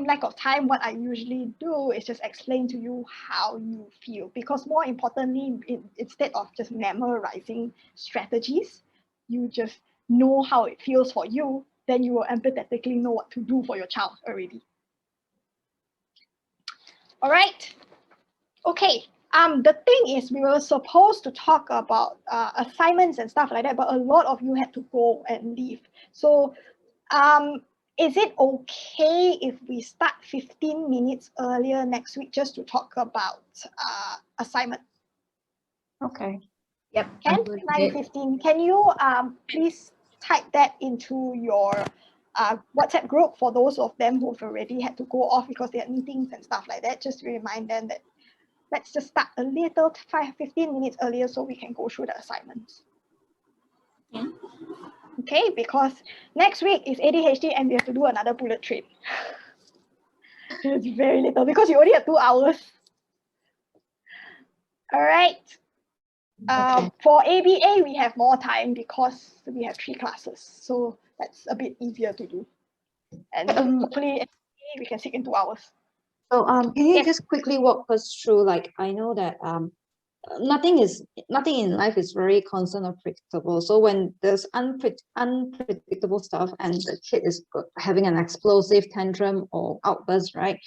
lack of time, what I usually do is just explain to you how you feel, because more importantly, instead of just memorizing strategies, you just know how it feels for you, then you will empathetically know what to do for your child already. All right. Okay. The thing is, we were supposed to talk about assignments and stuff like that, but a lot of you had to go and leave. So is it okay if we start 15 minutes earlier next week just to talk about assignment? Okay. Yep. Can 9:15? Can you please type that into your WhatsApp group for those of them who've already had to go off because they had meetings and stuff like that. Just to remind them that let's just start a little 15 minutes earlier so we can go through the assignments. Okay. Okay, because next week is ADHD and we have to do another bullet train. It's very little because you only have 2 hours. All right. For ABA, we have more time because we have 3 classes. So that's a bit easier to do. And hopefully we can sit in 2 hours. So can you Yes. just quickly walk us through, like, I know that nothing in life is very constant or predictable. So when there's unpredictable stuff and the kid is having an explosive tantrum or outburst, right?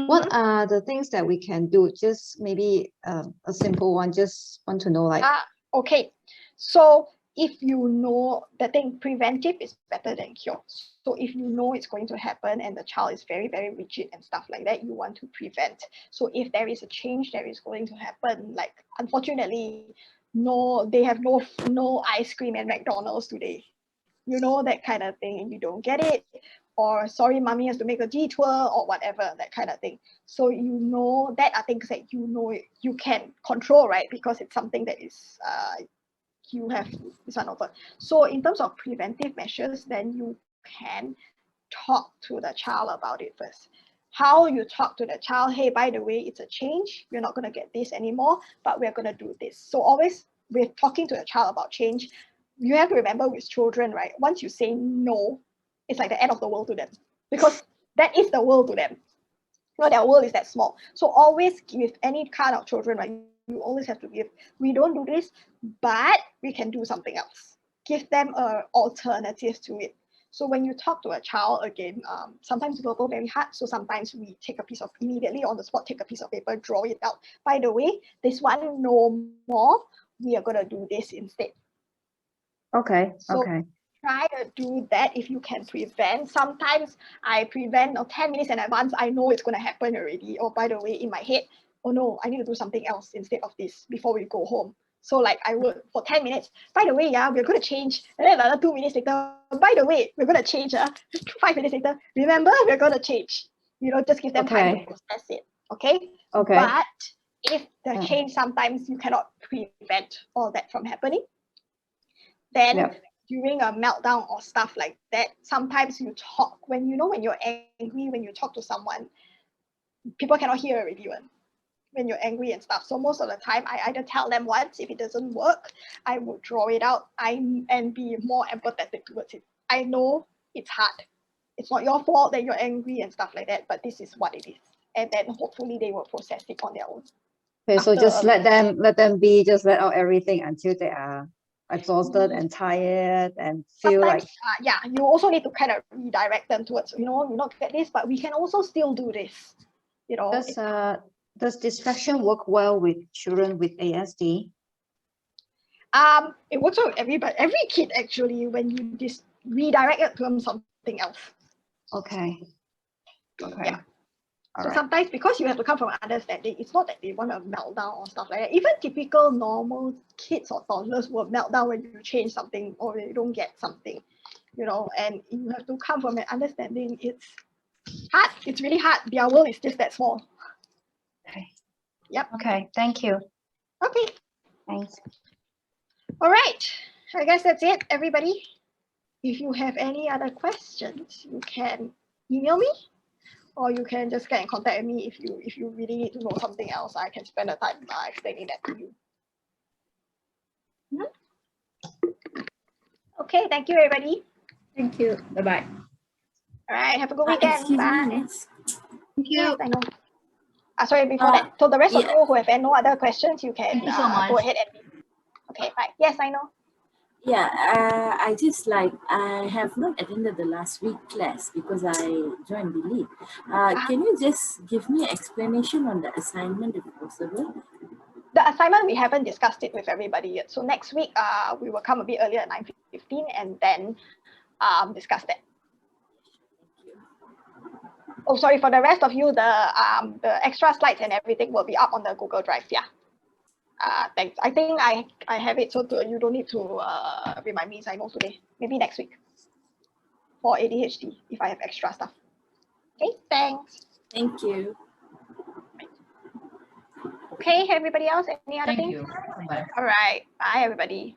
What are the things that we can do? Just maybe a simple one, just want to know, like. Okay, so if you know the thing, preventive is better than cure. So if you know it's going to happen and the child is very, very rigid and stuff like that, you want to prevent. So if there is a change that is going to happen, like unfortunately, they have no ice cream at McDonald's today. You know, that kind of thing, and you don't get it. Or sorry, mommy has to make a detour or whatever, that kind of thing. So you know that are things that you know you can control, right? Because it's something that is you have this one over. So in terms of preventive measures, then you can talk to the child about it first. How you talk to the child, hey, by the way, it's a change. We're not going to get this anymore, but we're going to do this. So always with talking to the child about change, you have to remember with children, right? Once you say no, it's like the end of the world to them because that is the world to them. You know, their world is that small. So always with any kind of children, right? You always have to give, we don't do this, but we can do something else. Give them an alternative to it. So when you talk to a child, again, sometimes verbal very hard. So sometimes we take a piece of, immediately on the spot, take a piece of paper, draw it out. By the way, this one no more, we are going to do this instead. Okay, so okay. Try to do that if you can prevent. Sometimes I prevent 10 minutes in advance. I know it's going to happen already. Or by the way, in my head, oh no, I need to do something else instead of this before we go home. So like I would for 10 minutes, by the way, yeah, we're going to change. And then another 2 minutes later, by the way, we're going to change. 5 minutes later, remember, we're going to change. You know, just give them time to process it. Okay? Okay. But if the change, sometimes you cannot prevent all that from happening, then during a meltdown or stuff like that, sometimes you talk, when you're angry, when you talk to someone, people cannot hear already when you're angry and stuff. So most of the time, I either tell them once, if it doesn't work, I would draw it out and be more empathetic towards it. I know it's hard. It's not your fault that you're angry and stuff like that, but this is what it is. And then hopefully they will process it on their own. Okay, so just let them be, just let out everything until they are exhausted and tired and feel sometimes, like. you also need to kind of redirect them towards, you not get this, but we can also still do this. You know. Does distraction work well with children with ASD? It works with everybody, every kid actually, when you just redirect it to them something else. Okay. Okay. Yeah. So sometimes, because you have to come from understanding, it's not that they want to melt down or stuff like that. Even typical normal kids or toddlers will melt down when you change something or you don't get something, and you have to come from an understanding. It's hard. It's really hard. Their world is just that small. Okay. Yep. Okay. Thank you. Okay. Thanks. All right. I guess that's it, everybody. If you have any other questions, you can email me, or you can just get in contact with me if you really need to know something else. I can spend the time explaining that to you. Okay, thank you, everybody. Thank you. Bye-bye. All right, have a good weekend. Excuse Bye. me, miss. Thank you. Yes, I know. Sorry, before that. So the rest of you who have no other questions, you can Thank you so much. go ahead and. Okay, bye. Yes, I know. Yeah, I have not attended the last week class because I joined the lead. Can you just give me an explanation on the assignment if possible? The assignment, we haven't discussed it with everybody yet. So next week, we will come a bit earlier at 9:15 and then discuss that. Oh, sorry, for the rest of you, the extra slides and everything will be up on the Google Drive. Yeah. Thanks. I think I have it, so you don't need to remind me. I know today. Maybe next week. for ADHD if I have extra stuff. Okay, thanks. Thank you. Okay, everybody else, any other Thank things? you. Bye. All right, bye everybody.